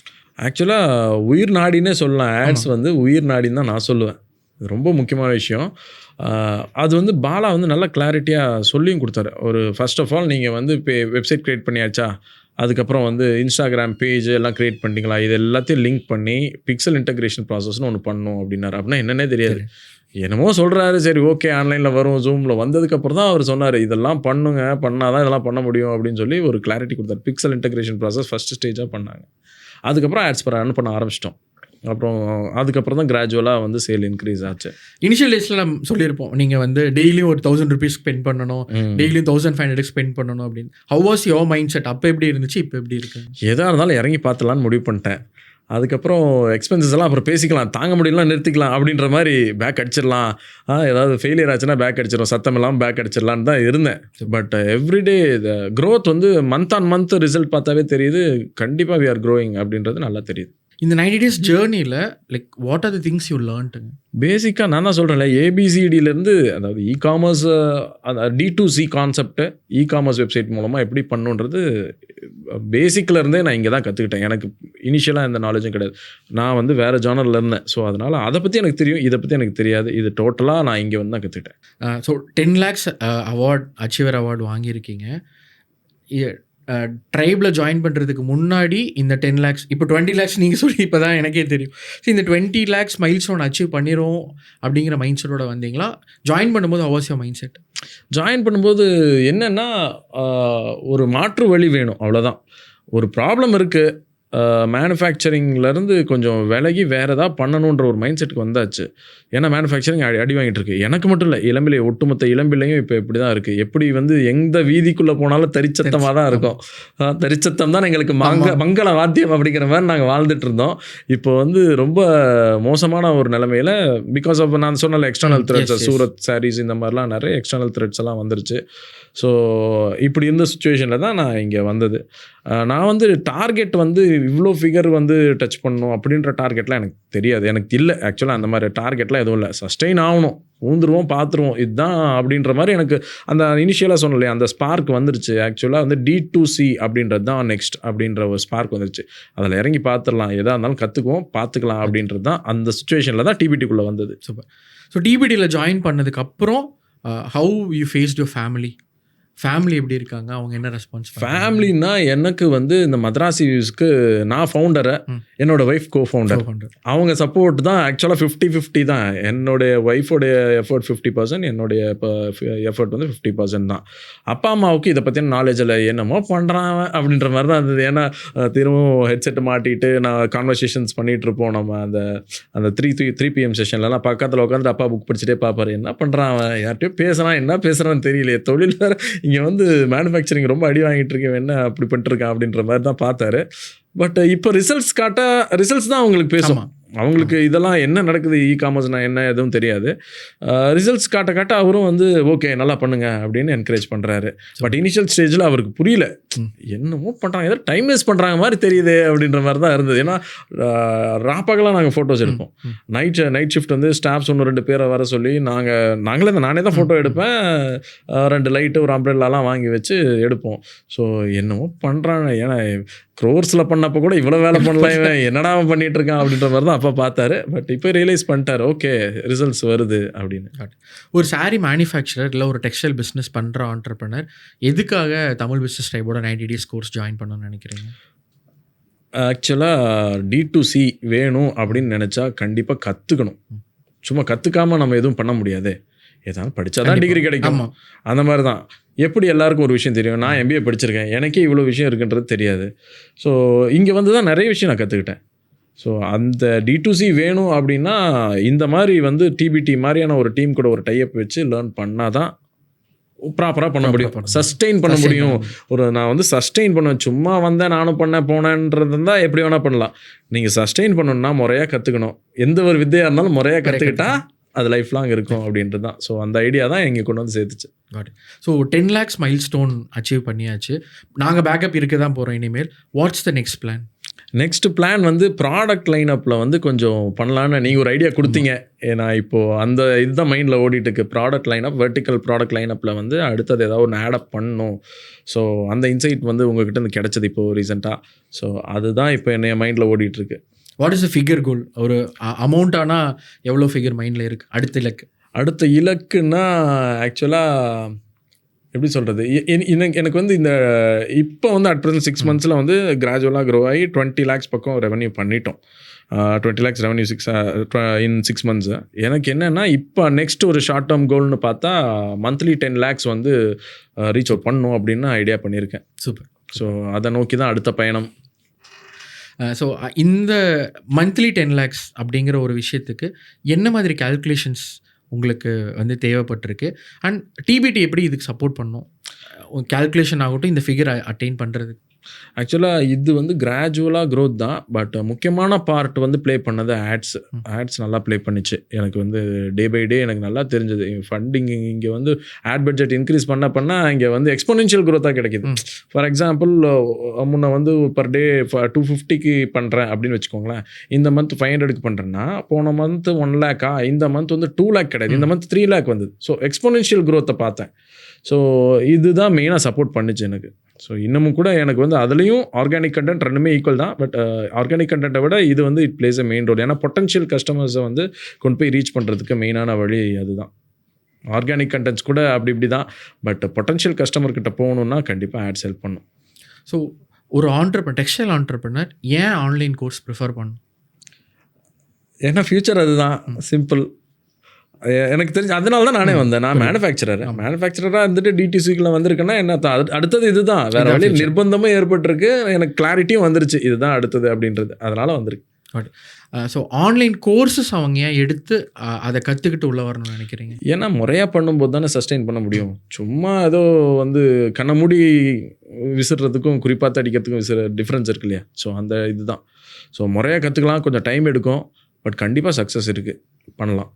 Speaker 2: ஆக்சுவலாக உயிர் நாடினே சொல்லலாம். ஆட்ஸ் வந்து உயிர் நாடின்னு தான் நான் சொல்லுவேன். இது ரொம்ப முக்கியமான விஷயம். அது வந்து பாலா வந்து நல்லா கிளாரிட்டியாக சொல்லியும் கொடுத்தாரு. ஒரு ஃபர்ஸ்ட் ஆஃப் ஆல் நீங்கள் வந்து இப்போ வெப்சைட் க்ரியேட் பண்ணியாச்சா, அதுக்கப்புறம் வந்து இன்ஸ்டாகிராம் பேஜ் எல்லாம் க்ரியேட் பண்ணிட்டீங்களா, இது எல்லாத்தையும் லிங்க் பண்ணி பிக்சல் இன்டகிரேஷன் ப்ராசஸ்னு ஒன்று பண்ணணும் அப்படின்னாரு. அப்படின்னா என்னன்னே தெரியாது, என்னமோ சொல்கிறாரு. சரி ஓகே, ஆன்லைனில் வரும், ஜூமில் வந்ததுக்கப்புறம் தான் அவர் சொன்னார் இதெல்லாம் பண்ணுங்க, பண்ணால் தான் இதெல்லாம் பண்ண முடியும் அப்படின்னு சொல்லி ஒரு கிளாரிட்டி கொடுத்தாரு. பிக்சல் இன்டகிரேஷன் ப்ராசஸ் ஃபஸ்ட்டு ஸ்டேஜாக பண்ணாங்க. அதுக்கப்புறம் ஆட்ஸ் ரன் பண்ண ஆரம்பிச்சிட்டோம். அப்புறம் அதுக்கப்புறம் தான் கிராஜுவலாக வந்து சேல் இன்க்ரீஸ் ஆச்சு.
Speaker 1: இனிஷியல் டேஸில் நம்ம சொல்லியிருப்போம், நீங்கள் வந்து டெய்லியும் ஒரு 1000 rupees ஸ்பெண்ட் பண்ணணும், டெய்லியும் 1500 ஸ்பெண்ட் பண்ணணும் அப்படின்னு. How was your mind set? அப்போ எப்படி இருந்துச்சு, இப்போ எப்படி இருக்கு?
Speaker 2: எதாக இருந்தாலும் இறங்கி பார்த்துலான்னு முடிவு பண்ணிட்டேன். அதுக்கப்புறம் எக்ஸ்பென்சஸ் எல்லாம் அப்புறம் பேசிக்கலாம், தாங்க முடியலாம் நிறுத்திக்கலாம் அப்படின்ற மாதிரி பேக் அடிச்சிடலாம். ஏதாவது ஃபெயிலியர் ஆச்சுன்னா பேக் அடிச்சிடும், சத்தம் இல்லாமல் பேக் அடிச்சிடலான்னு தான் இருந்தேன். பட் எவ்ரிடே க்ரோத் வந்து மந்த் ஆன் மந்த் ரிசல்ட் பார்த்தாவே தெரியுது, கண்டிப்பாக வி ஆர் க்ரோயிங் அப்படின்றது நல்லா தெரியுது.
Speaker 1: இந்த 90 days ஜேர்னியில் like what are the things you லேர்ன்ட்டுங்க? பேசிக்காக
Speaker 2: நான் தான் சொல்கிறேன்ல, ABCDலேருந்து, அதாவது e-commerce, D2C concept e-commerce website மூலமாக எப்படி பண்ணுன்றது பேசிக்லேருந்தே நான் இங்கே தான் கற்றுக்கிட்டேன். எனக்கு இனிஷியலாக எந்த நாலேஜும் கிடையாது. நான் வந்து வேறு ஜானரில் இருந்தேன். ஸோ அதனால் அதை பற்றி எனக்கு தெரியும், இதை பற்றி எனக்கு தெரியாது. இது டோட்டலாக நான் இங்கே வந்து தான் கற்றுக்கிட்டேன்.
Speaker 1: So 10 lakhs award, achiever award வாங்கியிருக்கீங்க. ட்ரைபில் ஜாயின் பண்ணுறதுக்கு முன்னாடி இந்த 10 lakhs இப்போ 20 lakhs நீங்கள் சொல்லி இப்போ தான் எனக்கே தெரியும். ஸோ இந்த 20 lakhs மைல்ஸ்டோன் அச்சீவ் பண்ணிடும் அப்படிங்கிற மைண்ட் செட்டோட வந்தீங்களா? ஜாயின் பண்ணும்போது அவசியம் மைண்ட் செட்?
Speaker 2: ஜாயின் பண்ணும்போது என்னென்னா ஒரு மாற்று வழி வேணும், அவ்வளோதான். ஒரு ப்ராப்ளம் இருக்குது, மேனுஃபேக்சரிங்லேருந்து கொஞ்சம் விலகி வேறு எதாவது பண்ணணுன்ற ஒரு மைண்ட் செட்டுக்கு வந்தாச்சு. ஏன்னா மேனுஃபேக்சரிங் அடி வாங்கிட்டு இருக்கு. எனக்கு மட்டும் இல்லை, இளம்பிள்ளை ஒட்டுமொத்த இளம்பிள்ளையும் இப்போ இப்படி தான் இருக்குது. எப்படி வந்து எந்த வீதிக்குள்ளே போனாலும் தரிச்சத்தமாக தான் இருக்கும். தரிச்சத்தம் தான் எங்களுக்கு மங்கள வாத்தியம் அப்படிங்கிற மாதிரி நாங்கள் வாழ்ந்துட்டு இருந்தோம். இப்போ வந்து ரொம்ப மோசமான ஒரு நிலைமையில் பிகாஸ் ஆஃப் நான் சொன்ன எக்ஸ்டர்னல் த்ரெட்ஸ், சூரத் சாரீஸ் இந்த மாதிரிலாம் நிறைய எக்ஸ்டர்னல் த்ரெட்ஸ் எல்லாம் வந்துருச்சு. ஸோ இப்படி இருந்த சுச்சுவேஷனில் தான் நான் இங்கே வந்தது. நான் வந்து டார்கெட் வந்து இவ்வளோ ஃபிகர் வந்து டச் பண்ணணும் அப்படின்ற டார்கெட்லாம் எனக்கு தெரியாது, எனக்கு இல்லை ஆக்சுவலாக. அந்த மாதிரி டார்கெட்லாம் எதுவும் இல்லை. சஸ்டெயின் ஆகணும், ஊந்துருவோம், பார்த்துருவோம், இதுதான் அப்படின்ற மாதிரி எனக்கு அந்த இனிஷியலாக சொன்னலையே அந்த ஸ்பார்க் வந்துருச்சு. ஆக்சுவலாக வந்து D2C அப்படின்றது தான் நெக்ஸ்ட் அப்படின்ற ஒரு ஸ்பார்க் வந்துருச்சு. அதில் இறங்கி பார்த்துடலாம், எதாக இருந்தாலும் கற்றுக்குவோம், பார்த்துக்கலாம் அப்படின்றது தான் அந்த சுச்சுவேஷனில் தான் டிபிடிக்குள்ளே வந்தது.
Speaker 1: சூப்பர். ஸோ டிபிடியில் ஜாயின் பண்ணதுக்கப்புறம் how you faced your family எப்படி இருக்காங்க? அவங்க என்ன ரெஸ்பான்ஸ்?
Speaker 2: ஃபேமிலின்னா எனக்கு வந்து இந்த மദ്രാസ് வியூஸ்க்கு நான் ஃபவுண்டரை, என்னோட ஒய்ஃப் கோ-ஃபவுண்டர். அவங்க சப்போர்ட் தான் ஆக்சுவலாக 50-50 தான். என்னுடைய ஒய்ஃபோடைய எஃபர்ட் 50%, என்னுடைய எஃபர்ட் வந்து 50% தான். அப்பா அம்மாவுக்கு இதை பற்றின நாலேஜ் இல்லை, என்னமோ பண்ணுறான் அப்படின்ற மாதிரி தான் இருந்தது. ஏன்னா திரும்பவும் ஹெட்செட் மாட்டிட்டு நான் கான்வர்சேஷன்ஸ் பண்ணிகிட்டு இருப்போம். நம்ம அந்த 3 PM செஷன்லலாம் பக்கத்தில் உட்காந்து அப்பா புக் படிச்சுட்டே பார்ப்பாரு, என்ன பண்ணுறான் அவன், யார்கிட்டயும் பேசுகிறான், என்ன பேசுகிறான்னு தெரியலையே, தொழில் வேறு இங்கே வந்து மேனுஃபேக்சரிங் ரொம்ப அடி வாங்கிட்டு இருக்கேன், என்ன அப்படி பண்ணிட்டுருக்கான் அப்படின்ற மாதிரி தான் பார்த்தாரு. பட் இப்போ ரிசல்ட்ஸ் தான் அவங்களுக்கு பேசும். அவங்களுக்கு இதெல்லாம் என்ன நடக்குது, காமர்ஸ்னா என்ன எதுவும் தெரியாது. ரிசல்ட்ஸ் காட்ட அவரும் வந்து ஓகே நல்லா பண்ணுங்க அப்படின்னு என்கரேஜ் பண்ணுறாரு. பட் இனிஷியல் ஸ்டேஜில் அவருக்கு புரியல, என்னமோ பண்ணுறாங்க, ஏதோ டைம் வேஸ்ட் பண்ணுறாங்க மாதிரி தெரியுது அப்படின்ற மாதிரி தான் இருந்தது. ஏன்னா ராப்பாக்கெல்லாம் நாங்கள் ஃபோட்டோஸ் எடுப்போம். நைட் ஷிஃப்ட் வந்து ஸ்டாஃப்ஸ் 1-2 பேரை வர சொல்லி நானே தான் ஃபோட்டோ எடுப்பேன். 2 லைட்டு ஒரு அம்ப்ரெல்லாலாம் வாங்கி வச்சு எடுப்போம். ஸோ என்னமோ பண்ணுறாங்க, ஏன்னா க்ரோர்ஸில் பண்ணப்போ கூட இவ்வளோ வேலை பண்ணலாம், இவன் என்னடா பண்ணிட்டு இருக்கான் அப்படின்ற மாதிரி தான் அப்பா பார்த்தாரு. பட் இப்போ ரியலைஸ் பண்ணிட்டாரு, ஓகே ரிசல்ட்ஸ் வருது அப்படின்னு.
Speaker 1: ஒரு சாரீ மேனுஃபேக்சரர் இல்லை ஒரு டெக்ஸ்டைல் பிஸ்னஸ் பண்ணுற ஆண்டர்ப்ரனர் எதுக்காக தமிழ் பிஸ்னஸ் டைப்போட 90 days கோர்ஸ் ஜாயின் பண்ணணும்னு நினைக்கிறீங்க?
Speaker 2: ஆக்சுவலாக D2C வேணும் அப்படின்னு நினச்சா கண்டிப்பாக கற்றுக்கணும். சும்மா கற்றுக்காமல் நம்ம எதுவும் பண்ண முடியாது. ஏதாவது படித்தா தான் டிகிரி கிடைக்கும், அந்த மாதிரி தான். எப்படி எல்லாருக்கும் ஒரு விஷயம் தெரியும், நான் MBA படிச்சிருக்கேன், எனக்கே இவ்வளோ விஷயம் இருக்குன்றது தெரியாது. ஸோ இங்கே வந்து தான் நிறைய விஷயம் நான் கற்றுக்கிட்டேன். ஸோ அந்த D2C வேணும் அப்படின்னா இந்த மாதிரி வந்து TBT மாதிரியான ஒரு டீம் கூட ஒரு டைப் வச்சு லேர்ன் பண்ணால் தான் ப்ராப்பராக பண்ண முடியும், சஸ்டெயின் பண்ண முடியும். நான் வந்து சஸ்டெயின் பண்ணுவேன், சும்மா வந்தேன் நானும் போனேன்றது தான் எப்படி வேணால் பண்ணலாம். நீங்கள் சஸ்டெயின் பண்ணணும்னா முறையாக கற்றுக்கணும். எந்த ஒரு வித்தையாக இருந்தாலும் முறையாக கற்றுக்கிட்டா அது லைஃப் லாங் இருக்கும் அப்படின்றது தான். ஸோ அந்த ஐடியா தான் எங்கே கொண்டு வந்து சேர்த்துச்சு.
Speaker 1: ஸோ 10 lakhs மைல்ஸ்டோன் அச்சீவ் பண்ணியாச்சு. நாங்கள் பேக்கப் இருக்க தான் போகிறோம் இனிமேல். What's the next plan?
Speaker 2: Next plan வந்து ப்ராடக்ட் லைனப்பில் வந்து கொஞ்சம் பண்ணலான்னு நீங்கள் ஒரு ஐடியா கொடுத்தீங்க. ஏன்னா இப்போது இதுதான் மைண்டில் ஓடிட்டு இருக்கு. ப்ராடக்ட் லைனப், வெர்டிக்கல் ப்ராடக்ட் லைனப்பில் வந்து அடுத்தது ஏதாவது ஒன்று ஆடப் பண்ணணும். ஸோ அந்த இன்சைட் வந்து உங்ககிட்ட இருந்து கிடச்சது இப்போது ரீசெண்டாக. ஸோ அதுதான் இப்போ என்னைய மைண்டில் ஓடிட்டுருக்கு.
Speaker 1: வாட் இஸ் த ஃபிகர் கோல்? ஒரு அமௌண்ட் ஆனால் எவ்வளோ ஃபிகர் மைண்டில் இருக்குது? அடுத்த இலக்குன்னா
Speaker 2: ஆக்சுவலாக எப்படி சொல்கிறது, எனக்கு வந்து இந்த இப்போ வந்து அட் ப்ரெசன்ட் 6 months வந்து கிராஜுவலாக க்ரோ ஆகி 20 lakhs பக்கம் ரெவன்யூ பண்ணிட்டோம். 20 lakhs ரெவன்யூ இன் 6 months. எனக்கு என்னென்னா இப்போ நெக்ஸ்ட் ஒரு ஷார்ட் டேர்ம் கோல்னு பார்த்தா மந்த்லி 10 lakhs வந்து ரீச் அவுட் பண்ணணும் அப்படின்னு ஐடியா பண்ணியிருக்கேன்.
Speaker 1: சூப்பர்.
Speaker 2: ஸோ அதை நோக்கி தான் அடுத்த பயணம்.
Speaker 1: ஸோ இந்த மந்த்லி 10 lakhs அப்படிங்கிற ஒரு விஷயத்துக்கு என்ன மாதிரி கால்குலேஷன்ஸ் உங்களுக்கு வந்து தேவைப்பட்டிருக்கு? அண்ட் டிபிடி எப்படி இதுக்கு சப்போர்ட் பண்ணும்? கால்குலேஷன் ஆகட்டும், இந்த ஃபிகர் அட்டைன் பண்ணுறதுக்கு.
Speaker 2: ஆக்சுவலாக இது வந்து கிராஜுவலாக க்ரோத் தான். பட் முக்கியமான பார்ட் வந்து ப்ளே பண்ணது ஆட்ஸ் நல்லா ப்ளே பண்ணிச்சு. எனக்கு வந்து டே பை டே எனக்கு நல்லா தெரிஞ்சது. ஃபண்டிங் இங்கே வந்து ஆட் பட்ஜெட் இன்க்ரீஸ் பண்ண இங்கே வந்து எக்ஸ்போனென்ஷியல் க்ரோத்தாக கிடைக்கிது. ஃபார் எக்ஸாம்பிள் முன்ன வந்து பர் டே 250க்கு பண்ணுறேன் அப்படின்னு வச்சுக்கோங்களேன். இந்த மந்த் 500க்கு பண்ணுறேன்னா போன மந்த் 1 lakh, இந்த மந்த் வந்து 2 lakh கிடையாது, இந்த மந்த் 3 lakh வந்தது. ஸோ எக்ஸ்போனென்ஷியல் க்ரோத்தை பார்த்தேன். ஸோ இதுதான் மெயினாக சப்போர்ட் பண்ணிச்சு எனக்கு. ஸோ இன்னமும் கூட எனக்கு வந்து அதுலேயும் ஆர்கானிக் கண்டென்ட் ரெண்டுமே ஈக்குவல் தான். பட் ஆர்கானிக் கண்டென்ட்டை விட இது வந்து it plays a main role. ஏன்னா பொட்டன்ஷியல் கஸ்டமர்ஸை வந்து கொண்டு போய் ரீச் பண்ணுறதுக்கு மெயினான வழி அதுதான். ஆர்கானிக் கண்டென்ட்ஸ் கூட அப்படி இப்படி தான். பட் பொட்டன்ஷியல் கஸ்டமர் கிட்ட போகணுன்னா கண்டிப்பாக ஆட்ஸ் ஹெல்ப் பண்ணும்.
Speaker 1: ஸோ ஒரு டெக்ஸ்டைல் ஆண்டர்பிரினர் ஏன் ஆன்லைன் கோர்ஸ் ப்ரிஃபர் பண்ணும்?
Speaker 2: ஏன்னா ஃப்யூச்சர் அதுதான். சிம்பிள். எனக்கு தெரிஞ்சு அதனால தான் நானே வந்தேன். நான் மேனுஃபேக்சரராக இருந்துட்டு டிடிசிக்குள்ள வந்திருக்கேன்னா என்ன அடுத்தது இதுதான். வேற வழி நிர்பந்தமும் ஏற்பட்டிருக்கு. எனக்கு கிளாரிட்டியும் வந்துருச்சு இதுதான் அடுத்தது அப்படின்றது. அதனால வந்திருக்கு.
Speaker 1: ஸோ ஆன்லைன் கோர்சஸ் அவங்க ஏன் எடுத்து அதை கற்றுக்கிட்டு உள்ள வரணும்னு நினைக்கிறீங்க?
Speaker 2: ஏன்னா முறையாக பண்ணும்போது தானே சஸ்டெயின் பண்ண முடியும். சும்மா ஏதோ வந்து கண்ணை மூடி விசிறதுக்கும் குறிப்பாக அடிக்கிறதுக்கும் டிஃப்ரென்ஸ் இருக்கு இல்லையா? ஸோ அந்த இதுதான். ஸோ முறையாக கற்றுக்கலாம், கொஞ்சம் டைம் எடுக்கும், பட் கண்டிப்பாக சக்ஸஸ் இருக்குது, பண்ணலாம்.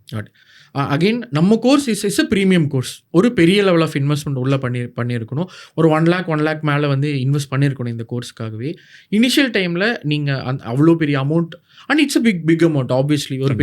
Speaker 1: அகெயின் நம்ம கோர்ஸ் இஸ் ப்ரீமியம் கோர்ஸ். ஒரு பெரிய லெவல் ஆஃப் இன்வெஸ்ட்மெண்ட் உள்ளே பண்ணியிருக்கணும். ஒரு 1 lakh மேலே வந்து இன்வெஸ்ட் பண்ணியிருக்கணும் இந்த கோர்ஸுக்காகவே. இனிஷியல் டைமில் நீங்கள் அவ்வளோ பெரிய amount, and it's big amount obviously, ஒரு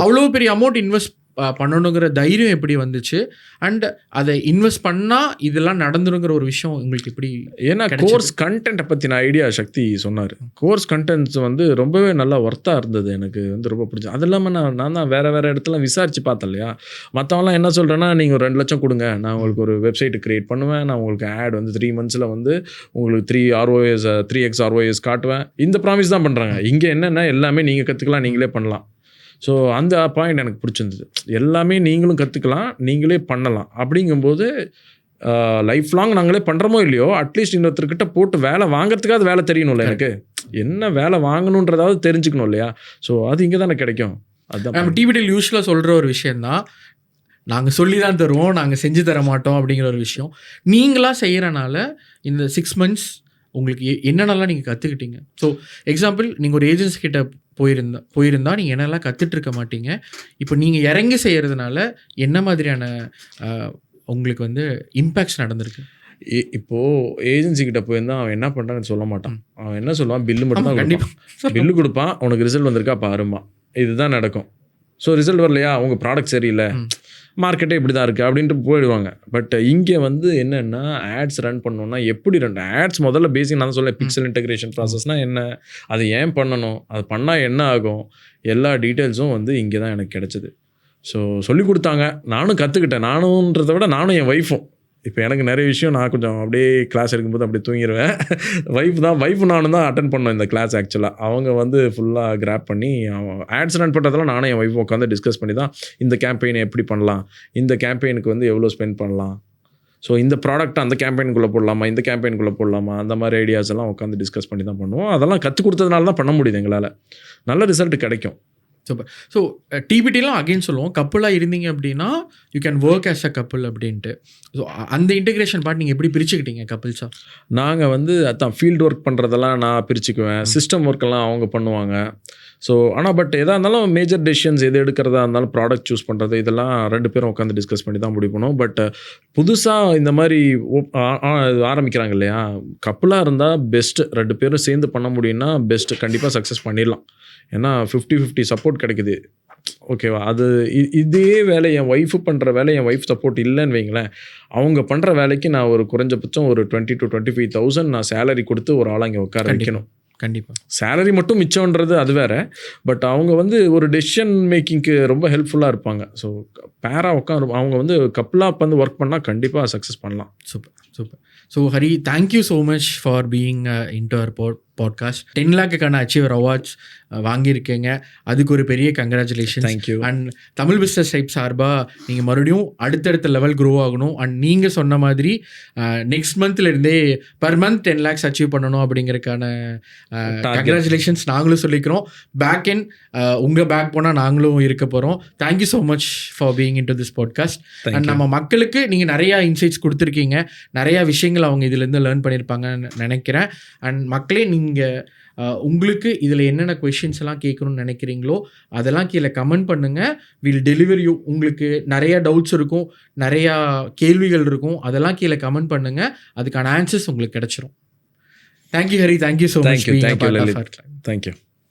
Speaker 1: அவ்வளோ பெரிய அமௌண்ட் இன்வெஸ்ட் பண்ணணுங்கிற தைரியம் எப்படி வந்துச்சு? அண்ட் அதை இன்வெஸ்ட் பண்ணால் இதெல்லாம் நடந்துருங்கிற ஒரு விஷயம் உங்களுக்கு எப்படி?
Speaker 2: ஏன்னா கோர்ஸ் கண்டென்ட்டை பற்றின ஐடியா சக்தி சொன்னார். கோர்ஸ் கண்டென்ட்ஸ் வந்து ரொம்பவே நல்லா ஒர்த்தாக இருந்தது. எனக்கு வந்து ரொம்ப பிடிச்சது. அது இல்லாமல் நான் தான் வேறு இடத்துல விசாரித்து பார்த்தேன் இல்லையா? மற்றவங்களாம் என்ன சொல்கிறேன்னா, நீங்கள் ஒரு 2 லட்சம் கொடுங்க, நான் உங்களுக்கு ஒரு வெப்சைட் க்ரியேட் பண்ணுவேன், நான் உங்களுக்கு ஆட் வந்து 3 months வந்து உங்களுக்கு 3x ROAS காட்டுவேன். இந்த ப்ராமிஸ் தான் பண்ணுறாங்க. இங்கே என்னென்னா எல்லாமே நீங்கள் கற்றுக்கலாம், நீங்களே பண்ணலாம். ஸோ அந்த பாயிண்ட் எனக்கு பிடிச்சிருந்தது. எல்லாமே நீங்களும் கற்றுக்கலாம், நீங்களே பண்ணலாம். அப்படிங்கும்போது லைஃப் லாங் நாங்களே பண்ணுறோமோ இல்லையோ, அட்லீஸ்ட் இன்னொருத்தர்கிட்ட போட்டு வேலை வாங்குறதுக்காவது வேலை தெரியணும்ல. எனக்கு என்ன வேலை வாங்கணுன்றதாவது தெரிஞ்சுக்கணும் இல்லையா? ஸோ அது இங்கே தானே கிடைக்கும். அதுதான்
Speaker 1: நம்ம டிவிடியில் யூஸ்வலாக சொல்கிற ஒரு விஷயந்தான். நாங்கள் சொல்லி தான் தருவோம், நாங்கள் செஞ்சு தர மாட்டோம் அப்படிங்கிற ஒரு விஷயம். நீங்களாக செய்கிறனால இந்த 6 months உங்களுக்கு என்னென்னலாம் நீங்கள் கற்றுக்கிட்டீங்க? ஸோ எக்ஸாம்பிள், நீங்கள் ஒரு ஏஜென்சி கிட்ட போயிருந்தா நீங்கள் என்னெல்லாம் கற்றுட்ருக்க மாட்டீங்க. இப்போ நீங்கள் இறங்கி செய்கிறதுனால என்ன மாதிரியான உங்களுக்கு வந்து இம்பேக்ட்ஸ் நடந்திருக்கு?
Speaker 2: இப்போது ஏஜென்சி கிட்ட போயிருந்தா அவன் என்ன பண்ணுறான்னு சொல்ல மாட்டான். அவன் என்ன சொல்லுவான், பில்லு மட்டும் தான் கண்டிப்பாக பில்லு கொடுப்பான். உனக்கு ரிசல்ட் வந்திருக்கா பாருமா, இதுதான் நடக்கும். ஸோ ரிசல்ட் வரலையா, உங்கள் ப்ராடக்ட் சரியில்லை, மார்க்கெட்டே இப்படி தான் இருக்குது அப்படின்ட்டு போயிடுவாங்க. பட் இங்கே வந்து என்னென்னா, ஆட்ஸ் ரன் பண்ணணுன்னா எப்படி ஆட்ஸ் முதல்ல பேசிக் நான் சொல்ல பிக்சல் இன்டெகிரேஷன் ப்ராசஸ்னால் என்ன, அது ஏன் பண்ணணும், அது பண்ணால் என்ன ஆகும், எல்லா டீட்டெயில்ஸும் வந்து இங்கே தான் எனக்கு கிடச்சிது. ஸோ சொல்லி கொடுத்தாங்க, நானும் கற்றுக்கிட்டேன். நானுன்றதை விட நானும் என் ஒய்ஃபும். இப்போ எனக்கு நிறைய விஷயம் நான் கொஞ்சம் அப்படியே கிளாஸ் எடுக்கும்போது அப்படியே தூங்கிடுவேன். ஒய்ஃபு நானும் தான் அட்டன் பண்ணோம் இந்த கிளாஸ். ஆக்சுவலாக அவங்க வந்து ஃபுல்லாக கிராப் பண்ணி ஆட்ஸ் ரன் பண்ணுறதெல்லாம் நானும் என் ஒய்ஃபும் உட்காந்து டிஸ்கஸ் பண்ணி தான் இந்த கேம்பெயினை எப்படி பண்ணலாம், இந்த கேம்பெயினுக்கு வந்து எவ்வளோ ஸ்பெண்ட் பண்ணலாம், ஸோ இந்த ப்ராடக்ட் அந்த கேம்பெயினுக்குள்ளே போடலாமா, இந்த கேம்பெயினுக்குள்ளே போடலாமா, அந்த மாதிரி ஐடியாஸ் எல்லாம் உட்காந்து டிஸ்கஸ் பண்ணி தான் பண்ணுவோம். அதெல்லாம் கற்றுக் கொடுத்ததுனால தான் பண்ண முடியுது எங்களால். நல்ல ரிசல்ட் கிடைக்கும்.
Speaker 1: சூப்பர். ஸோ டிபிடிலாம் அகெயின் சொல்லுவோம், கப்புளாக இருந்தீங்க அப்படின்னா you can work as a couple அப்படின்ட்டு. ஸோ அந்த இன்டெகிரேஷன் பார்ட் நீங்கள் எப்படி பிரிச்சுக்கிட்டீங்க கப்புள்ஸா?
Speaker 2: நாங்கள் வந்து அதான் ஃபீல்டு ஒர்க் பண்ணுறதெல்லாம் நான் பிரிச்சுக்குவேன், சிஸ்டம் ஒர்க்கெல்லாம் அவங்க பண்ணுவாங்க. ஸோ ஆனால் பட் எதாக இருந்தாலும் மேஜர் டெசிஷன்ஸ் எது எடுக்கிறதா இருந்தாலும் ப்ராடக்ட் சூஸ் பண்ணுறது இதெல்லாம் 2 பேரும் உட்காந்து டிஸ்கஸ் பண்ணி தான் முடிவு பண்ணுவோம். பட் புதுசாக இந்த மாதிரி ஆரம்பிக்கிறாங்க இல்லையா, கப்புளாக இருந்தால் பெஸ்ட்டு. 2 பேரும் சேர்ந்து பண்ண முடியும்னா பெஸ்ட்டு, கண்டிப்பாக சக்ஸஸ் பண்ணிடலாம். ஏன்னா 50-50 சப்போர்ட் கிடைக்குது. ஓகேவா? அது இதே வேலை என் ஒய்ஃபு பண்ணுற வேலை என் ஒய்ஃப் சப்போர்ட் இல்லைன்னு வைங்களேன், அவங்க பண்ணுற வேலைக்கு நான் ஒரு குறைஞ்சபட்சம் ஒரு 20,000 to 25,000 நான் சேலரி கொடுத்து ஒரு ஆளாக இங்கே உட்கார வைக்கணும்.
Speaker 1: கண்டிப்பாக
Speaker 2: சேலரி மட்டும் மிச்சம்ன்றது அது வேறு. பட் அவங்க வந்து ஒரு டெசிஷன் மேக்கிங்க்கு ரொம்ப ஹெல்ப்ஃபுல்லாக இருப்பாங்க. ஸோ பேராக உட்காந்து அவங்க வந்து கப்புளாக வந்து ஒர்க் பண்ணால் கண்டிப்பாக சக்ஸஸ் பண்ணலாம்.
Speaker 1: Super super. So Hari, thank you so much for being into our podcast. 10 lakhக்கான அச்சீவர் அவார்ட்ஸ் வாங்கியிருக்கீங்க, அதுக்கு ஒரு பெரிய congratulation.
Speaker 2: Thank you.
Speaker 1: And Tamil business type சார்பாக நீங்கள் மறுபடியும் அடுத்தடுத்த லெவல் க்ரோ ஆகணும். அண்ட் நீங்கள் சொன்ன மாதிரி நெக்ஸ்ட் மந்த்லேருந்தே பர் மந்த் 10 lakhs அச்சீவ் பண்ணணும் அப்படிங்கிறதுக்கான கங்க்ராச்சுலேஷன்ஸ் நாங்களும் சொல்லிக்கிறோம். பேக் எண்ட் உங்கள் பேக் போனால் நாங்களும் இருக்க போகிறோம். Thank you so much for being into this podcast. And நம்ம மக்களுக்கு நீங்கள் நிறையா இன்சைட்ஸ் கொடுத்துருக்கீங்க, நிறையா விஷயங்கள் அவங்க இதுலேருந்து லேர்ன் பண்ணியிருப்பாங்கன்னு நினைக்கிறேன். அண்ட் மக்களே, நீங்கள் உங்களுக்கு இதில் என்னென்ன கொஷின்ஸ் எல்லாம் கேட்கணும்னு நினைக்கிறீங்களோ அதெல்லாம் கீழே கமெண்ட் பண்ணுங்கள். Will deliver you. உங்களுக்கு நிறையா டவுட்ஸ் இருக்கும், நிறையா கேள்விகள் இருக்கும், அதெல்லாம் கீழே கமெண்ட் பண்ணுங்கள், அதுக்கான ஆன்சர்ஸ் உங்களுக்கு கிடைச்சிரும். Thank you Hari, thank you so much.
Speaker 2: Thank you.